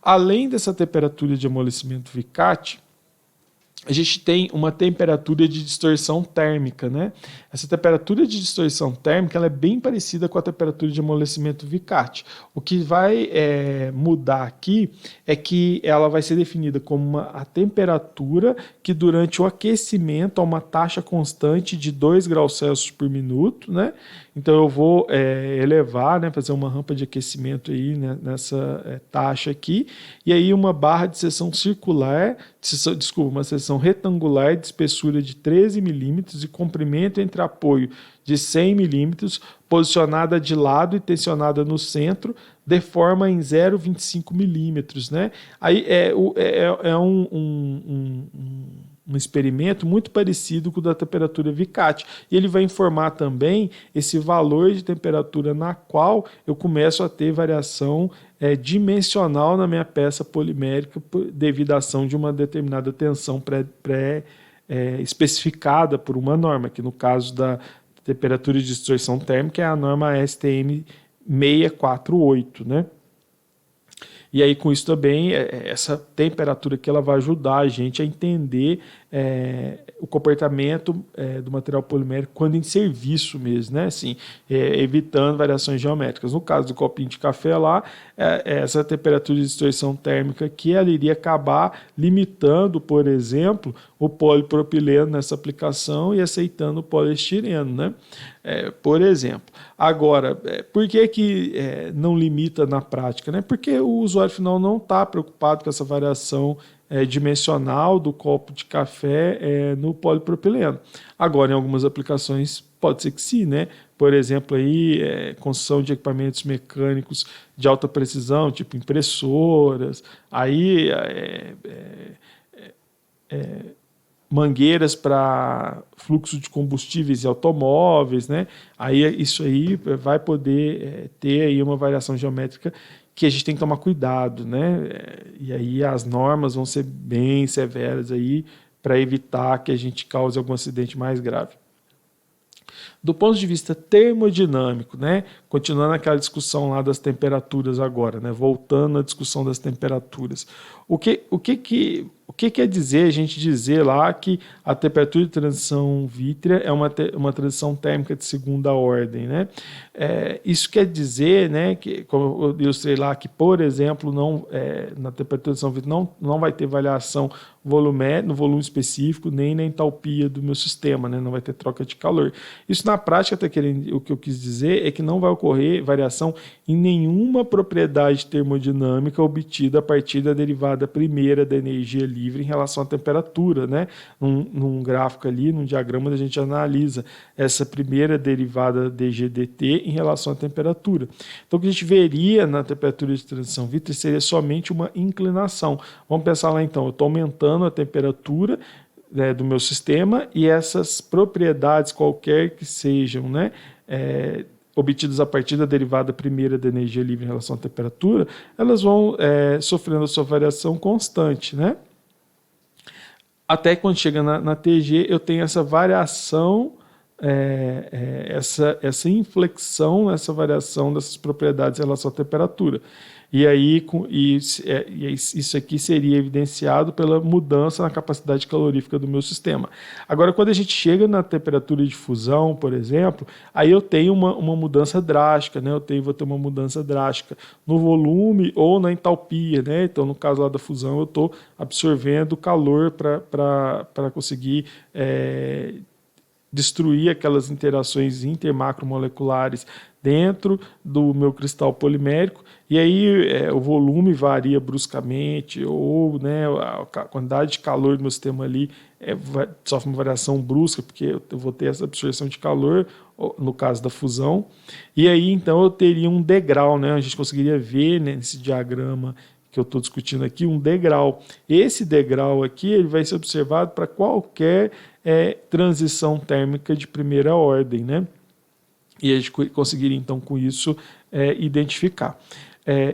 Além dessa temperatura de amolecimento Vicat, a gente tem uma temperatura de distorção térmica, né? Essa temperatura de distorção térmica ela é bem parecida com a temperatura de amolecimento Vicat. O que vai mudar aqui é que ela vai ser definida como a temperatura que durante o aquecimento a uma taxa constante de 2 graus Celsius por minuto, né? Então eu vou elevar, né, fazer uma rampa de aquecimento aí, né, nessa taxa aqui, e aí uma barra de seção circular, uma seção retangular de espessura de 13 milímetros e comprimento entre apoio de 100 milímetros, posicionada de lado e tensionada no centro, deforma em 0,25 milímetros, né? Aí um experimento muito parecido com o da temperatura Vicat. E ele vai informar também esse valor de temperatura na qual eu começo a ter variação dimensional na minha peça polimérica devido à ação de uma determinada tensão especificada por uma norma, que no caso da temperatura de distorção térmica é a norma STM 648, né? E aí, com isso também, essa temperatura que ela vai ajudar a gente a entender o comportamento do material polimérico quando em serviço mesmo, né? Assim, evitando variações geométricas. No caso do copinho de café lá, essa temperatura de distorção térmica que ela iria acabar limitando, por exemplo, o polipropileno nessa aplicação e aceitando o poliestireno, né? Por exemplo. Agora, por que não limita na prática? Né? Porque o usuário final não está preocupado com essa variação dimensional do copo de café no polipropileno. Agora, em algumas aplicações, pode ser que sim, né? Por exemplo, aí, construção de equipamentos mecânicos de alta precisão, tipo impressoras, aí mangueiras para fluxo de combustíveis e automóveis, né? Aí isso aí vai poder ter aí uma variação geométrica que a gente tem que tomar cuidado, né? E aí as normas vão ser bem severas aí para evitar que a gente cause algum acidente mais grave. Do ponto de vista termodinâmico, né? Continuando aquela discussão lá das temperaturas agora, né? Voltando à discussão das temperaturas. O que quer dizer a gente dizer lá que a temperatura de transição vítrea é uma transição térmica de segunda ordem, né? Isso quer dizer, né, que, como eu ilustrei lá, que, por exemplo, na temperatura de transição vítrea não vai ter variação no volume específico, nem na entalpia do meu sistema, né? Não vai ter troca de calor. Isso na prática, o que eu quis dizer é que não vai ocorrer variação em nenhuma propriedade termodinâmica obtida a partir da derivada primeira da energia livre em relação à temperatura, né? Num gráfico ali, num diagrama, a gente analisa essa primeira derivada dGdt em relação à temperatura. Então, o que a gente veria na temperatura de transição vítrea seria somente uma inclinação. Vamos pensar lá então, eu estou aumentando a temperatura, né, do meu sistema, e essas propriedades, qualquer que sejam, né, obtidas a partir da derivada primeira da energia livre em relação à temperatura, elas vão sofrendo a sua variação constante, né? Até quando chega na TG, eu tenho essa variação, essa inflexão, essa variação dessas propriedades em relação à temperatura. E aí isso aqui seria evidenciado pela mudança na capacidade calorífica do meu sistema. Agora, quando a gente chega na temperatura de fusão, por exemplo, aí eu tenho uma mudança drástica, né? Vou ter uma mudança drástica no volume ou na entalpia, né? Então, no caso lá da fusão, eu estou absorvendo calor para conseguir destruir aquelas interações intermacromoleculares dentro do meu cristal polimérico, e aí o volume varia bruscamente, ou, né, a quantidade de calor do meu sistema ali sofre uma variação brusca, porque eu vou ter essa absorção de calor, no caso da fusão, e aí então eu teria um degrau, né, a gente conseguiria ver, né, nesse diagrama que eu estou discutindo aqui, um degrau. Esse degrau aqui ele vai ser observado para qualquer transição térmica de primeira ordem, né? E a gente conseguiria, então, com isso, identificar.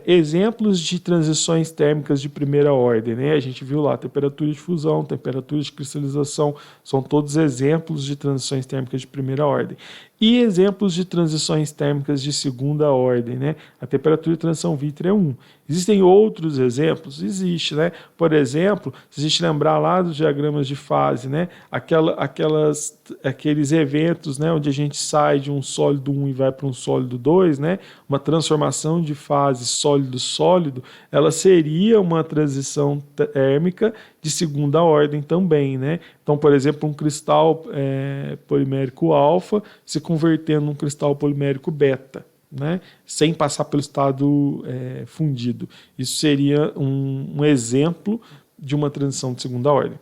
Exemplos de transições térmicas de primeira ordem, né? A gente viu lá temperatura de fusão, temperatura de cristalização, são todos exemplos de transições térmicas de primeira ordem. E exemplos de transições térmicas de segunda ordem, né? A temperatura de transição vítrea é um. Existem outros exemplos? Existe, né? Por exemplo, se a gente lembrar lá dos diagramas de fase, né? Aqueles eventos, né? Onde a gente sai de um sólido 1 e vai para um sólido 2, né? Uma transformação de fase sólido-sólido, ela seria uma transição térmica de segunda ordem também, né? Então, por exemplo, um cristal polimérico alfa se convertendo num cristal polimérico beta, né? Sem passar pelo estado fundido. Isso seria um exemplo de uma transição de segunda ordem.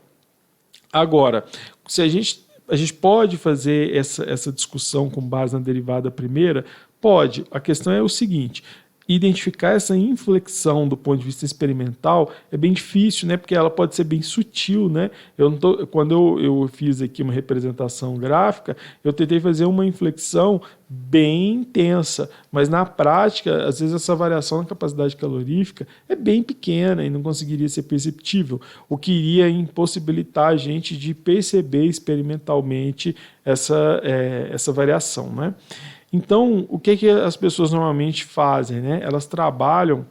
Agora, se a gente pode fazer essa discussão com base na derivada primeira? Pode. A questão é o seguinte: identificar essa inflexão do ponto de vista experimental é bem difícil, né? Porque ela pode ser bem sutil, né? Quando eu fiz aqui uma representação gráfica, eu tentei fazer uma inflexão bem intensa, mas na prática, às vezes essa variação na capacidade calorífica é bem pequena e não conseguiria ser perceptível, o que iria impossibilitar a gente de perceber experimentalmente essa variação, né? Então, o que as pessoas normalmente fazem, né? Elas trabalham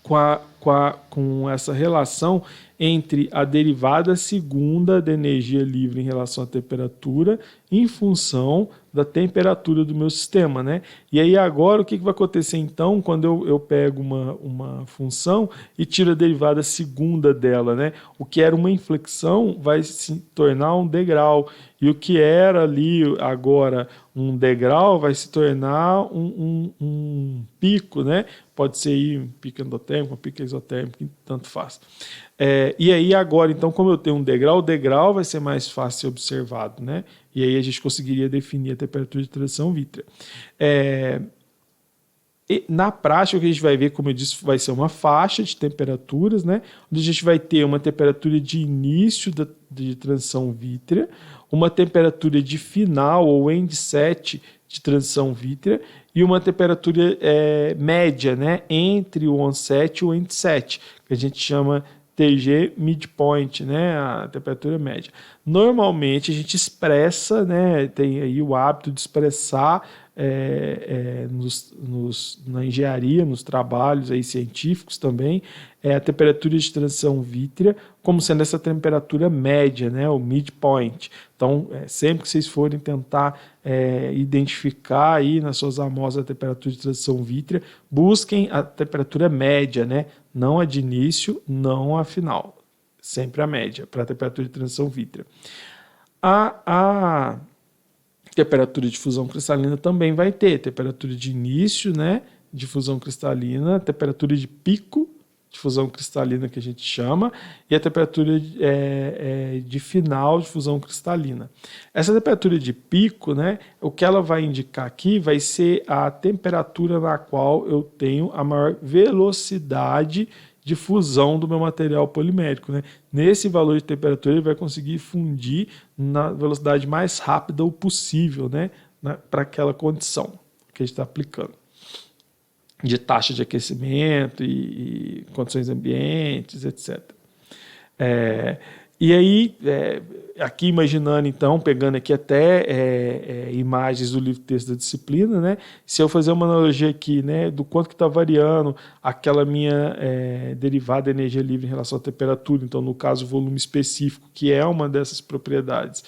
com essa relação entre a derivada segunda da energia livre em relação à temperatura em função da temperatura do meu sistema, né? E aí agora o que vai acontecer então quando eu pego uma função e tiro a derivada segunda dela, né? O que era uma inflexão vai se tornar um degrau, e o que era ali agora um degrau vai se tornar um pico, né? Pode ser um pico endotérmico, um pico exotérmico, tanto faz. E aí agora, então, como eu tenho um degrau, o degrau vai ser mais fácil de ser observado, né? E aí a gente conseguiria definir a temperatura de transição vítrea. Na prática, o que a gente vai ver, como eu disse, vai ser uma faixa de temperaturas, né? Onde a gente vai ter uma temperatura de início de transição vítrea, uma temperatura de final ou end-set de transição vítrea e uma temperatura média, né? Entre o onset e o end-set, que a gente chama TG midpoint, né, a temperatura média. Normalmente a gente expressa, né, tem aí o hábito de expressar na engenharia, nos trabalhos aí científicos também, a temperatura de transição vítrea como sendo essa temperatura média, né, o midpoint. Então, sempre que vocês forem tentar identificar aí nas suas amostras a temperatura de transição vítrea, busquem a temperatura média, né, não a de início, não a final. Sempre a média para a temperatura de transição vítrea. A temperatura de fusão cristalina também vai ter temperatura de início, né, de fusão cristalina, temperatura de pico de fusão cristalina, que a gente chama, e a temperatura de final de fusão cristalina. Essa temperatura de pico, né, o que ela vai indicar aqui vai ser a temperatura na qual eu tenho a maior velocidade de fusão do meu material polimérico, né? Nesse valor de temperatura ele vai conseguir fundir na velocidade mais rápida possível, né, para aquela condição que a gente está aplicando, de taxa de aquecimento e condições ambientes, etc. E aí, aqui imaginando então, pegando aqui até imagens do livro-texto da disciplina, né? Se eu fazer uma analogia aqui, né, do quanto que está variando aquela minha derivada de energia livre em relação à temperatura, então no caso o volume específico, que é uma dessas propriedades,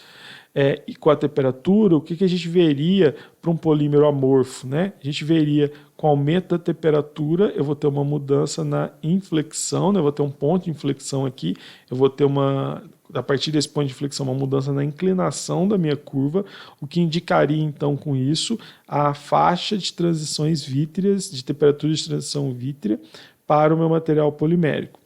e com a temperatura, o que a gente veria para um polímero amorfo, né? A gente veria com o aumento da temperatura, eu vou ter uma mudança na inflexão, né? Eu vou ter um ponto de inflexão aqui, eu vou ter a partir desse ponto de inflexão, uma mudança na inclinação da minha curva, o que indicaria então com isso a faixa de transições vítreas, de temperatura de transição vítrea para o meu material polimérico.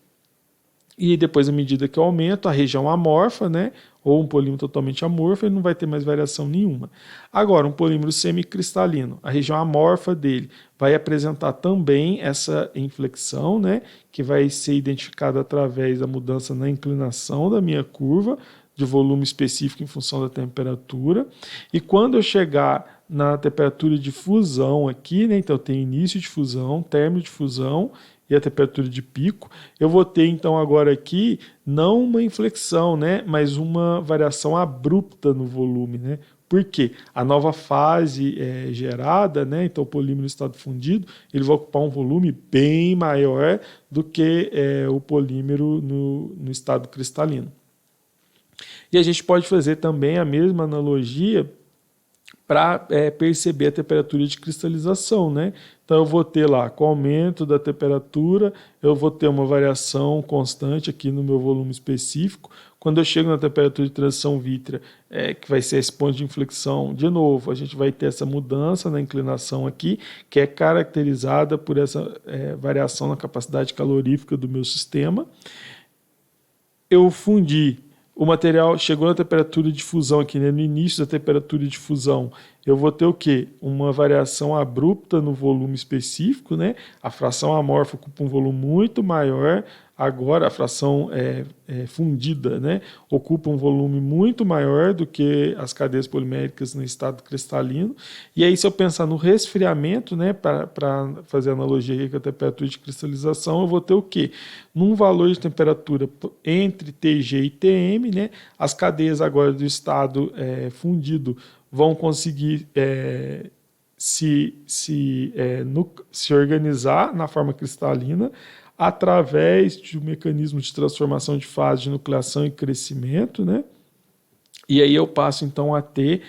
E depois, à medida que eu aumento, a região amorfa, né, ou um polímero totalmente amorfo, ele não vai ter mais variação nenhuma. Agora, um polímero semicristalino, a região amorfa dele vai apresentar também essa inflexão, né, que vai ser identificada através da mudança na inclinação da minha curva, de volume específico em função da temperatura. E quando eu chegar na temperatura de fusão aqui, né, então eu tenho início de fusão, término de fusão, e a temperatura de pico, eu vou ter então agora aqui não uma inflexão, né, mas uma variação abrupta no volume, né? Por quê? A nova fase gerada, né, então o polímero em estado fundido, ele vai ocupar um volume bem maior do que o polímero no estado cristalino. E a gente pode fazer também a mesma analogia para perceber a temperatura de cristalização, né? Então eu vou ter lá, com o aumento da temperatura, eu vou ter uma variação constante aqui no meu volume específico. Quando eu chego na temperatura de transição vítrea, que vai ser esse ponto de inflexão, de novo, a gente vai ter essa mudança na inclinação aqui, que é caracterizada por essa variação na capacidade calorífica do meu sistema. Eu fundi. O material chegou na temperatura de fusão aqui, né? No início da temperatura de fusão, eu vou ter o quê? Uma variação abrupta no volume específico, né? A fração amorfa ocupa um volume muito maior, agora a fração fundida, né, ocupa um volume muito maior do que as cadeias poliméricas no estado cristalino. E aí, se eu pensar no resfriamento, né, para fazer analogia aqui com a temperatura de cristalização, eu vou ter o quê? Num valor de temperatura entre TG e TM, né, as cadeias agora do estado fundido vão conseguir se organizar na forma cristalina através de um mecanismo de transformação de fase de nucleação e crescimento, né? E aí eu passo então a ter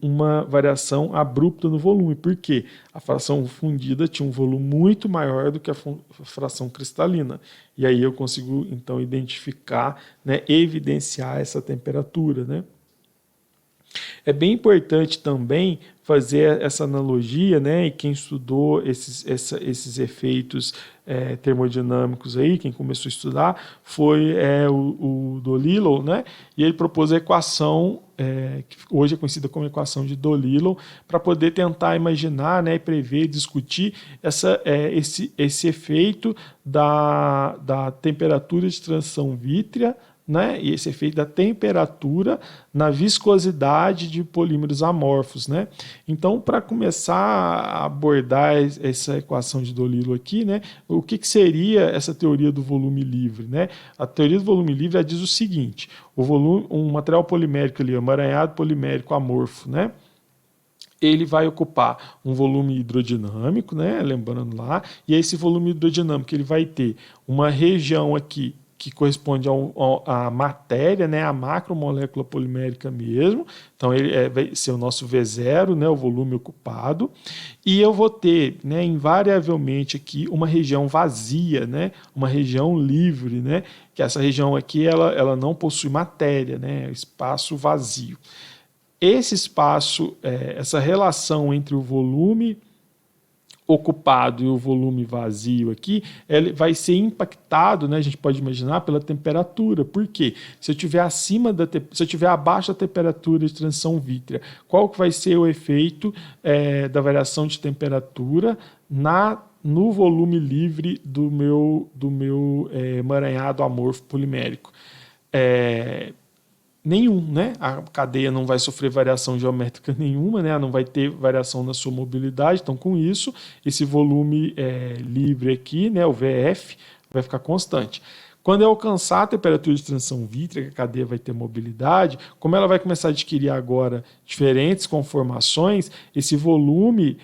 uma variação abrupta no volume. Por quê? A fração fundida tinha um volume muito maior do que a fração cristalina. E aí eu consigo então identificar, né, evidenciar essa temperatura, né? É bem importante também fazer essa analogia, né? E quem estudou esses efeitos termodinâmicos aí, quem começou a estudar, foi o Dolittle, né? E ele propôs a equação, que hoje é conhecida como equação de Dolittle, para poder tentar imaginar, né, prever, discutir esse efeito da temperatura de transição vítrea né? E esse efeito da temperatura na viscosidade de polímeros amorfos, né? Então, para começar a abordar essa equação de Dolittle aqui, né? O que seria essa teoria do volume livre, né? A teoria do volume livre diz o seguinte: um material polimérico ali, emaranhado polimérico amorfo, né? Ele vai ocupar um volume hidrodinâmico, né? Lembrando lá, e esse volume hidrodinâmico ele vai ter uma região aqui que corresponde à matéria, né, a macromolécula polimérica mesmo. Então, ele vai ser o nosso V0, né, o volume ocupado. E eu vou ter, né, invariavelmente aqui uma região vazia, né, uma região livre, né, que essa região aqui ela não possui matéria, né, espaço vazio. Esse espaço, essa relação entre o volume ocupado e o volume vazio aqui, ele vai ser impactado, né, a gente pode imaginar, pela temperatura. Por quê? Se eu tiver abaixo da temperatura de transição vítrea, qual que vai ser o efeito da variação de temperatura no volume livre do meu emaranhado amorfo polimérico? Nenhum, né? A cadeia não vai sofrer variação geométrica nenhuma, né? Não vai ter variação na sua mobilidade. Então, com isso, esse volume livre aqui, né? O VF, vai ficar constante. Quando eu alcançar a temperatura de transição vítrea, que a cadeia vai ter mobilidade, como ela vai começar a adquirir agora diferentes conformações, esse volume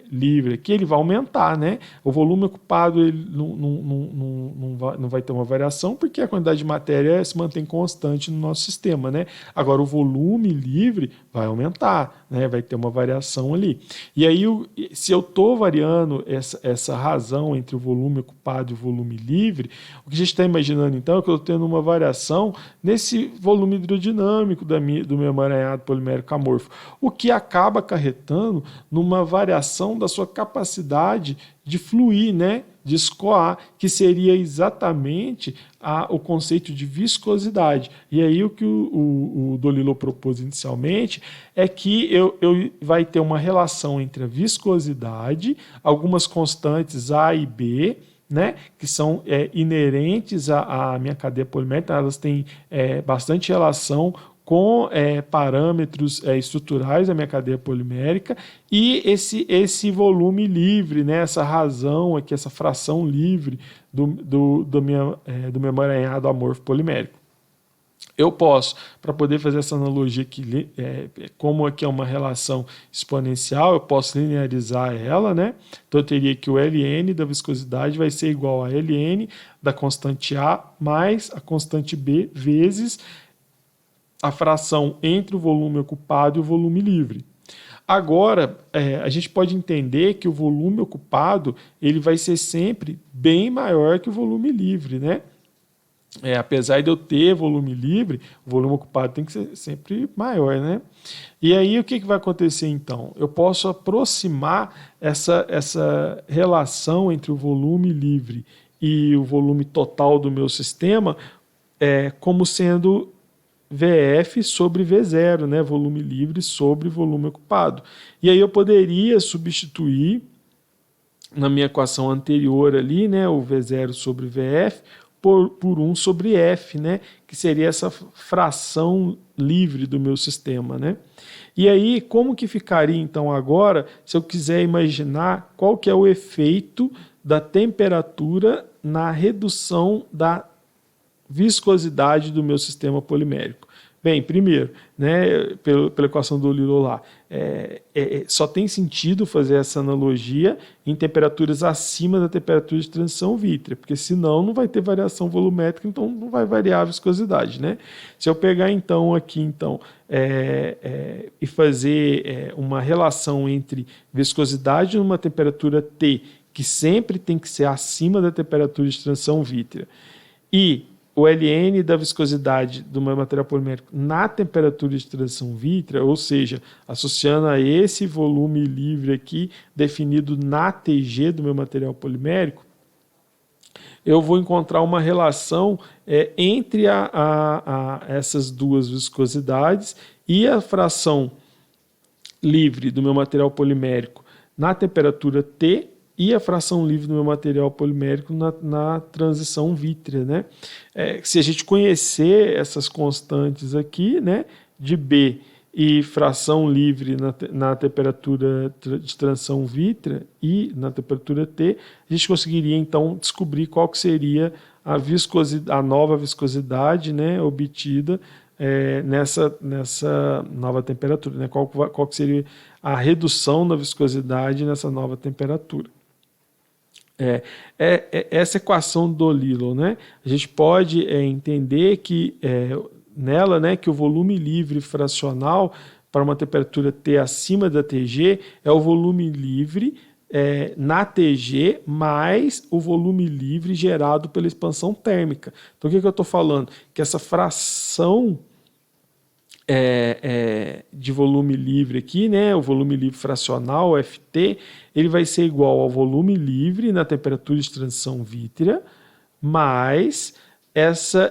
livre aqui ele vai aumentar, né? O volume ocupado ele não vai ter uma variação, porque a quantidade de matéria se mantém constante no nosso sistema, né? Agora, o volume livre vai aumentar, né? Vai ter uma variação ali. E aí, se eu estou variando essa razão entre o volume ocupado e o volume livre, o que a gente está imaginando, então, é que eu estou tendo uma variação nesse volume hidrodinâmico do meu emaranhado polimérico amorfo, o que acaba acarretando numa variação da sua capacidade de fluir, né, de escoar, que seria exatamente o conceito de viscosidade. E aí o que o Dolittle propôs inicialmente é que eu vai ter uma relação entre a viscosidade, algumas constantes A e B, né, que são inerentes à minha cadeia polimérica, elas têm bastante relação com parâmetros estruturais da minha cadeia polimérica, e esse volume livre, né, essa razão aqui, essa fração livre do meu emaranhado amorfo polimérico. Eu posso, para poder fazer essa analogia aqui, como aqui é uma relação exponencial, eu posso linearizar ela, né? Então eu teria que o Ln da viscosidade vai ser igual a Ln da constante A mais a constante B vezes a fração entre o volume ocupado e o volume livre. Agora, a gente pode entender que o volume ocupado ele vai ser sempre bem maior que o volume livre, né? Apesar de eu ter volume livre, o volume ocupado tem que ser sempre maior, né? E aí o que vai acontecer então? Eu posso aproximar essa relação entre o volume livre e o volume total do meu sistema como sendo VF sobre V0, né? Volume livre sobre volume ocupado. E aí eu poderia substituir na minha equação anterior ali, né? O V0 sobre VF por 1 sobre F, né? Que seria essa fração livre do meu sistema, né? E aí, como que ficaria então agora, se eu quiser imaginar qual que é o efeito da temperatura na redução da viscosidade do meu sistema polimérico? Bem, primeiro, né, pela equação do Dolittle lá, só tem sentido fazer essa analogia em temperaturas acima da temperatura de transição vítrea, porque senão não vai ter variação volumétrica, então não vai variar a viscosidade, né? Se eu pegar então aqui e fazer uma relação entre viscosidade numa temperatura T, que sempre tem que ser acima da temperatura de transição vítrea, e o Ln da viscosidade do meu material polimérico na temperatura de transição vítrea, ou seja, associando a esse volume livre aqui, definido na TG do meu material polimérico, eu vou encontrar uma relação entre essas duas viscosidades e a fração livre do meu material polimérico na temperatura T, e a fração livre do meu material polimérico na transição vítrea, né? Se a gente conhecer essas constantes aqui, né, de B e fração livre na temperatura de transição vítrea e na temperatura T, a gente conseguiria então descobrir qual que seria a nova viscosidade, né, obtida nessa nova temperatura, né? Qual que seria a redução da viscosidade nessa nova temperatura. Essa equação do Dolittle, né? A gente pode entender que nela, né, que o volume livre fracional para uma temperatura T acima da TG é o volume livre na TG mais o volume livre gerado pela expansão térmica. Então, o que eu estou falando? Que essa fração de volume livre aqui, né, o volume livre fracional, FT, ele vai ser igual ao volume livre na temperatura de transição vítrea, mais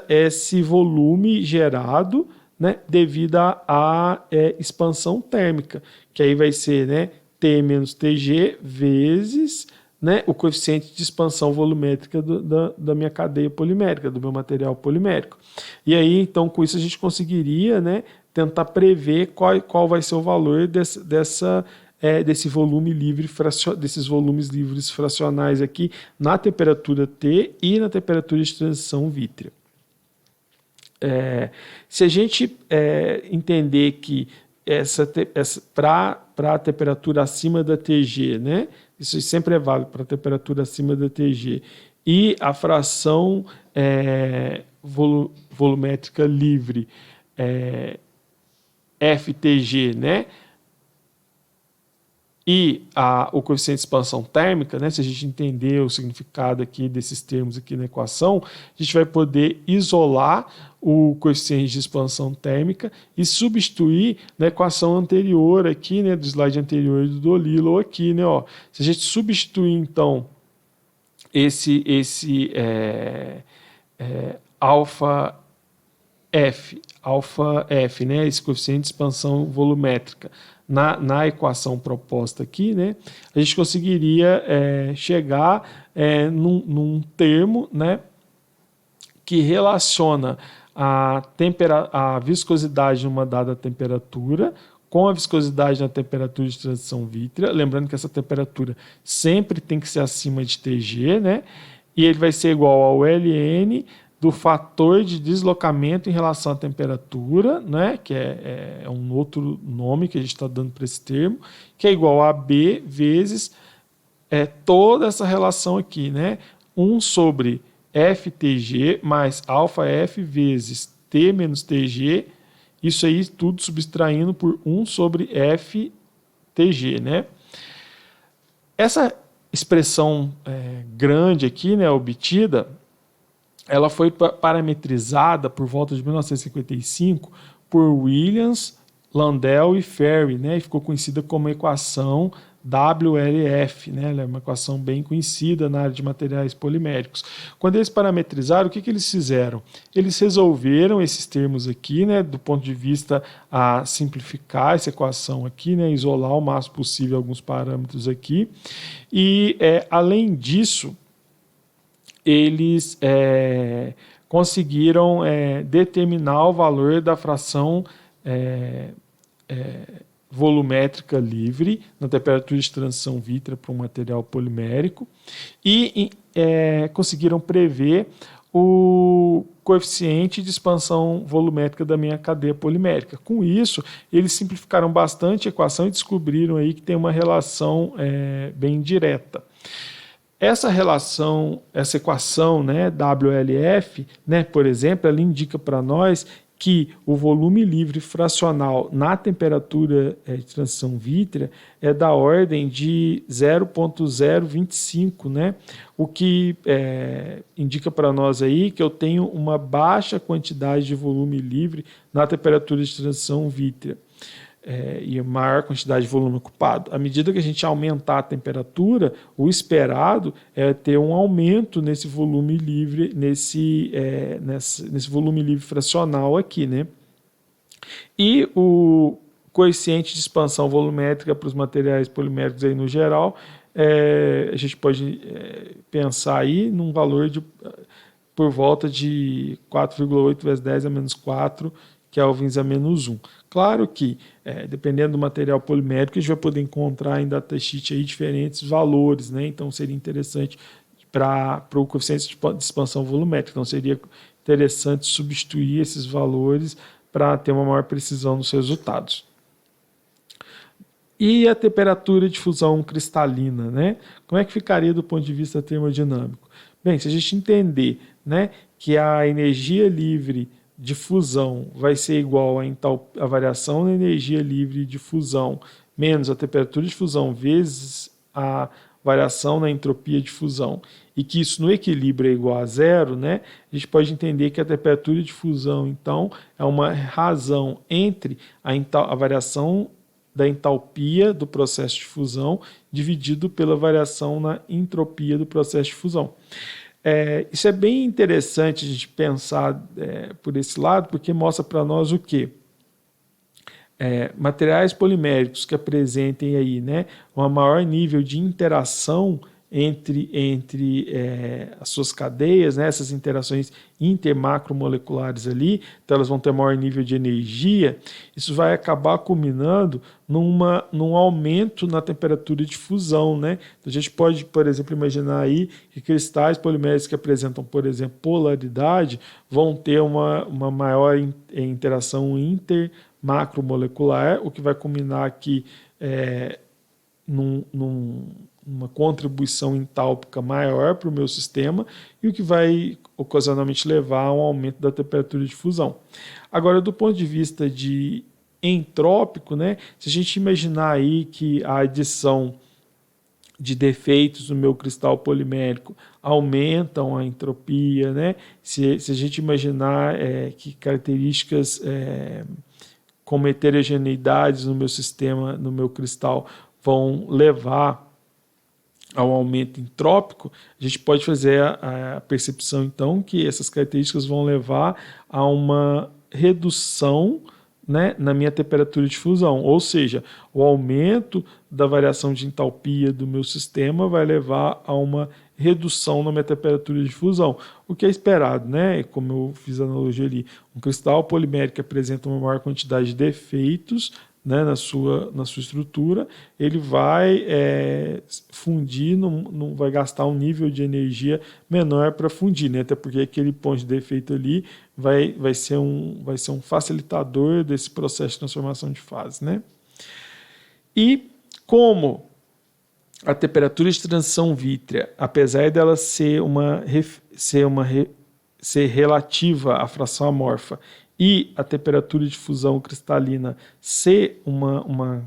esse volume gerado, né, devido à expansão térmica, que aí vai ser, né, T menos TG vezes, né, o coeficiente de expansão volumétrica da minha cadeia polimérica, do meu material polimérico. E aí, então, com isso a gente conseguiria, né, tentar prever qual vai ser o valor desse volume livre, desses volumes livres fracionais aqui na temperatura T e na temperatura de transição vítrea. Se a gente entender que para a temperatura acima da TG, né, isso sempre é válido para a temperatura acima da TG, e a fração volumétrica livre FTG, né, e o coeficiente de expansão térmica, né, se a gente entender o significado aqui desses termos aqui na equação, a gente vai poder isolar o coeficiente de expansão térmica e substituir na equação anterior aqui, né, do slide anterior do Dolittle aqui, né, ó. Se a gente substituir então esse alfa F, né, esse coeficiente de expansão volumétrica na equação proposta aqui, né, a gente conseguiria chegar num termo, né, que relaciona a viscosidade de uma dada temperatura com a viscosidade na temperatura de transição vítrea, lembrando que essa temperatura sempre tem que ser acima de TG, né, e ele vai ser igual ao Ln do fator de deslocamento em relação à temperatura, né, que é um outro nome que a gente está dando para esse termo, que é igual a B vezes toda essa relação aqui, né, 1 sobre FTG mais alfa F vezes T menos TG, isso aí tudo subtraindo por 1 sobre FTG, né. Essa expressão grande aqui, né, obtida, ela foi parametrizada por volta de 1955 por Williams, Landau e Ferri, né, e ficou conhecida como equação WLF, né, ela é uma equação bem conhecida na área de materiais poliméricos. Quando eles parametrizaram, o que eles fizeram? Eles resolveram esses termos aqui, né, do ponto de vista a simplificar essa equação aqui, né, isolar o máximo possível alguns parâmetros aqui, e além disso, eles conseguiram determinar o valor da fração volumétrica livre na temperatura de transição vítrea para um material polimérico e conseguiram prever o coeficiente de expansão volumétrica da minha cadeia polimérica. Com isso, eles simplificaram bastante a equação e descobriram aí que tem uma relação bem direta. Essa relação, essa equação, né, WLF, né, por exemplo, ela indica para nós que o volume livre fracional na temperatura de transição vítrea é da ordem de 0,025, né, o que indica para nós aí que eu tenho uma baixa quantidade de volume livre na temperatura de transição vítrea. E a maior quantidade de volume ocupado. À medida que a gente aumentar a temperatura, o esperado é ter um aumento nesse volume livre, nesse volume livre fracional aqui, né? E o coeficiente de expansão volumétrica para os materiais poliméricos aí no geral a gente pode pensar aí num valor por volta de 4,8 vezes 10 a menos 4 kelvins a menos 1. Claro que, dependendo do material polimérico, a gente vai poder encontrar em datasheet aí diferentes valores, né? Então seria interessante para o coeficiente de expansão volumétrica. Então seria interessante substituir esses valores para ter uma maior precisão nos resultados. E a temperatura de fusão cristalina, né? Como é que ficaria do ponto de vista termodinâmico? Bem, se a gente entender, né, que a energia livre de fusão vai ser igual a variação da energia livre de fusão menos a temperatura de fusão vezes a variação na entropia de fusão, e que isso no equilíbrio é igual a zero, né, a gente pode entender que a temperatura de fusão, então, é uma razão entre a variação da entalpia do processo de fusão dividido pela variação na entropia do processo de fusão. Isso é bem interessante a gente pensar por esse lado, porque mostra para nós o quê? Materiais poliméricos que apresentem aí, né, um maior nível de interação entre as suas cadeias, né, essas interações intermacromoleculares ali, então elas vão ter maior nível de energia, isso vai acabar culminando num aumento na temperatura de fusão, né? Então a gente pode, por exemplo, imaginar aí que cristais poliméricos que apresentam, por exemplo, polaridade, vão ter uma maior interação intermacromolecular, o que vai culminar aqui uma contribuição entálpica maior para o meu sistema, e o que vai ocasionalmente levar a um aumento da temperatura de fusão. Agora, do ponto de vista de entrópico, né, se a gente imaginar aí que a adição de defeitos no meu cristal polimérico aumentam a entropia, né, se a gente imaginar que características como heterogeneidades no meu sistema, no meu cristal, vão levar ao aumento entrópico, a gente pode fazer a percepção, então, que essas características vão levar a uma redução, né, na minha temperatura de fusão, ou seja, o aumento da variação de entalpia do meu sistema vai levar a uma redução na minha temperatura de fusão, o que é esperado, né? Como eu fiz a analogia ali, um cristal polimérico que apresenta uma maior quantidade de defeitos, né, na sua estrutura, ele vai fundir, não vai gastar um nível de energia menor para fundir, né, até porque aquele ponto de defeito ali vai ser um facilitador desse processo de transformação de fase, né? E como a temperatura de transição vítrea, apesar dela ser relativa à fração amorfa, e a temperatura de fusão cristalina ser uma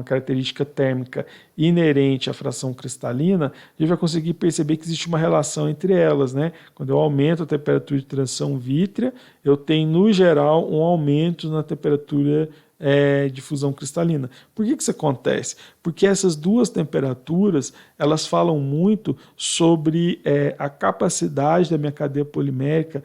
característica térmica inerente à fração cristalina, a gente vai conseguir perceber que existe uma relação entre elas, né? Quando eu aumento a temperatura de transição vítrea, eu tenho, no geral, um aumento na temperatura de fusão cristalina. Por que isso acontece? Porque essas duas temperaturas, elas falam muito sobre a capacidade da minha cadeia polimérica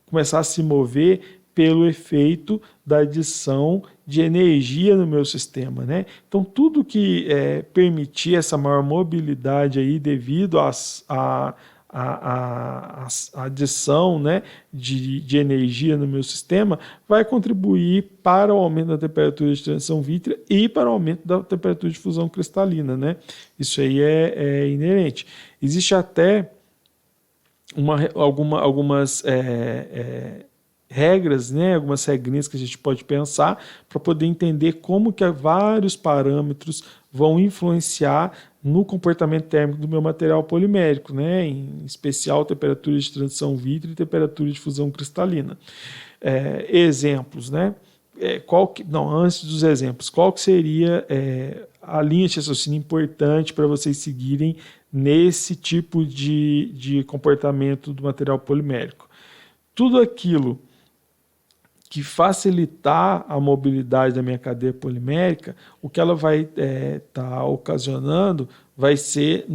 começar a se mover pelo efeito da adição de energia no meu sistema, né? Então, tudo que permitir essa maior mobilidade aí devido à adição, né, de energia no meu sistema vai contribuir para o aumento da temperatura de transição vítrea e para o aumento da temperatura de fusão cristalina, né? Isso aí é inerente. Existe até algumas regras, né, algumas regrinhas que a gente pode pensar para poder entender como que vários parâmetros vão influenciar no comportamento térmico do meu material polimérico, né, em especial temperatura de transição vítrea e temperatura de fusão cristalina. Exemplos, né? Antes dos exemplos, qual que seria a linha de raciocínio importante para vocês seguirem nesse tipo de comportamento do material polimérico? Tudo aquilo que facilitar a mobilidade da minha cadeia polimérica, o que ela vai estar ocasionando vai ser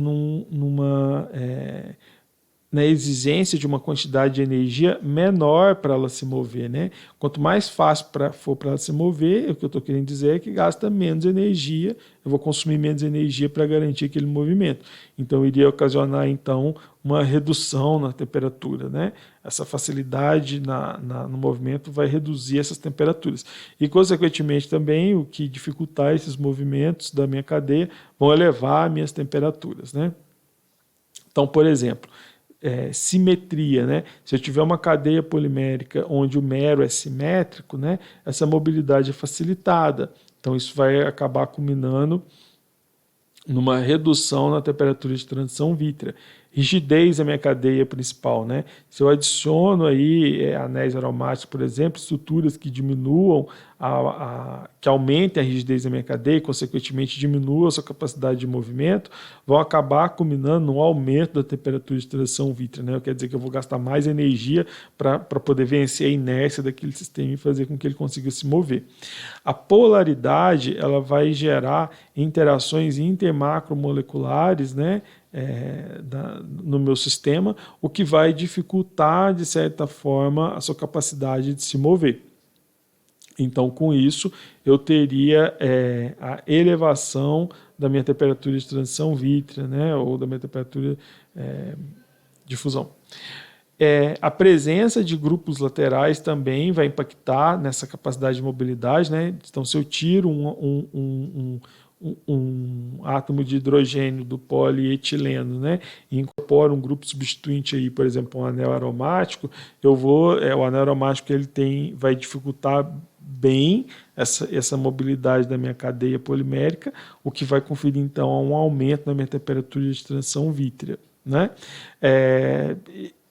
na exigência de uma quantidade de energia menor para ela se mover, né? Quanto mais fácil for para ela se mover, o que eu estou querendo dizer é que gasta menos energia, eu vou consumir menos energia para garantir aquele movimento. Então, iria ocasionar, então, uma redução na temperatura, né? Essa facilidade no movimento vai reduzir essas temperaturas. E, consequentemente, também, o que dificultar esses movimentos da minha cadeia vão elevar minhas temperaturas, né? Então, por exemplo, simetria, né? Se eu tiver uma cadeia polimérica onde o mero é simétrico, né, essa mobilidade é facilitada. Então isso vai acabar culminando numa redução na temperatura de transição vítrea. Rigidez é a minha cadeia principal, né? Se eu adiciono aí anéis aromáticos, por exemplo, estruturas que diminuam, que aumentem a rigidez da minha cadeia, e consequentemente diminuam a sua capacidade de movimento, vão acabar culminando no aumento da temperatura de transição vítrea, né? Quer dizer que eu vou gastar mais energia para poder vencer a inércia daquele sistema e fazer com que ele consiga se mover. A polaridade, ela vai gerar interações intermacromoleculares, né? No meu sistema, o que vai dificultar, de certa forma, a sua capacidade de se mover. Então, com isso, eu teria a elevação da minha temperatura de transição vítrea, né, ou da minha temperatura de fusão. A presença de grupos laterais também vai impactar nessa capacidade de mobilidade, né? Então, se eu tiro um átomo de hidrogênio do polietileno, né, e incorporo um grupo substituinte aí, por exemplo, um anel aromático, o anel aromático vai dificultar bem essa mobilidade da minha cadeia polimérica, o que vai conferir então a um aumento na minha temperatura de transição vítrea, né?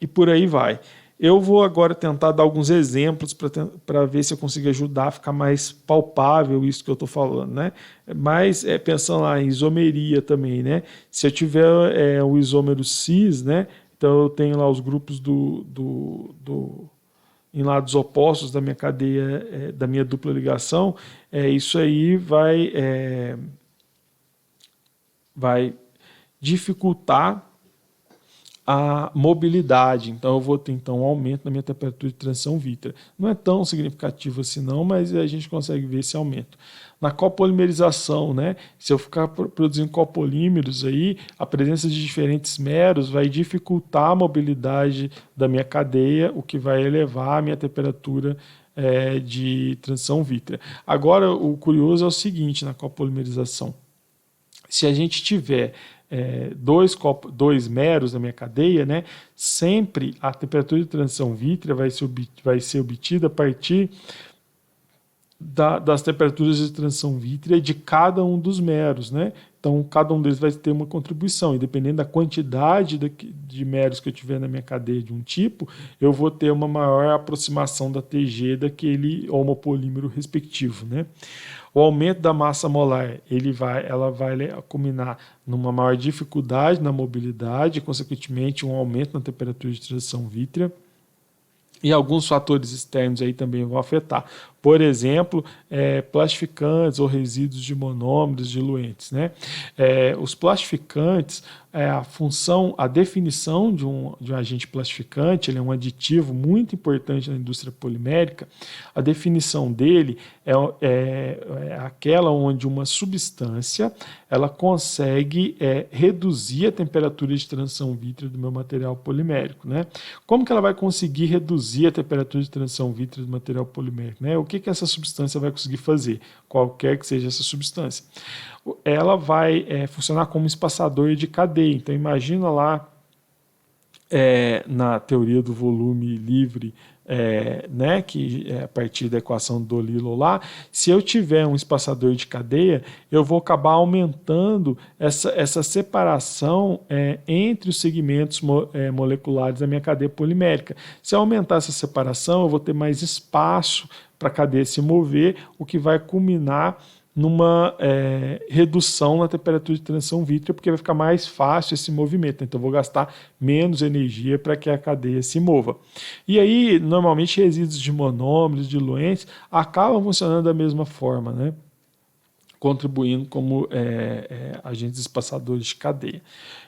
E por aí vai. Eu vou agora tentar dar alguns exemplos para ver se eu consigo ajudar a ficar mais palpável isso que eu estou falando, né? Mas pensando lá em isomeria também, né? Se eu tiver o isômero cis, né? Então eu tenho lá os grupos em lados opostos da minha cadeia, da minha dupla ligação, isso aí vai dificultar a mobilidade. Então eu vou ter um aumento na minha temperatura de transição vítrea. Não é tão significativo assim não, mas a gente consegue ver esse aumento. Na copolimerização, né, se eu ficar produzindo copolímeros aí, a presença de diferentes meros vai dificultar a mobilidade da minha cadeia, o que vai elevar a minha temperatura de transição vítrea. Agora, o curioso é o seguinte na copolimerização. Se a gente tiver dois meros na minha cadeia, né, sempre a temperatura de transição vítrea vai ser obtida a partir das temperaturas de transição vítrea de cada um dos meros, né? Então, cada um deles vai ter uma contribuição, e dependendo da quantidade de meros que eu tiver na minha cadeia de um tipo, eu vou ter uma maior aproximação da TG daquele homopolímero respectivo, né? O aumento da massa molar, ela vai culminar numa maior dificuldade na mobilidade, consequentemente um aumento na temperatura de transição vítrea. E alguns fatores externos aí também vão afetar. Por exemplo, plastificantes ou resíduos de monômeros diluentes, né? Os plastificantes, a definição de um agente plastificante, ele é um aditivo muito importante na indústria polimérica. A definição dele é aquela onde uma substância ela consegue reduzir a temperatura de transição vítrea do meu material polimérico, né? Como que ela vai conseguir reduzir a temperatura de transição vítrea do material polimérico, né? O que essa substância vai conseguir fazer, qualquer que seja essa substância? Ela vai funcionar como espaçador de cadeia. Então, imagina lá, na teoria do volume livre, né, que a partir da equação do Dolittle lá, se eu tiver um espaçador de cadeia, eu vou acabar aumentando essa separação entre os segmentos moleculares da minha cadeia polimérica. Se eu aumentar essa separação, eu vou ter mais espaço para a cadeia se mover, o que vai culminar numa redução na temperatura de transição vítrea, porque vai ficar mais fácil esse movimento. Então, eu vou gastar menos energia para que a cadeia se mova. E aí, normalmente, resíduos de monômeros, diluentes, acabam funcionando da mesma forma, né? contribuindo como agentes espaçadores de cadeia.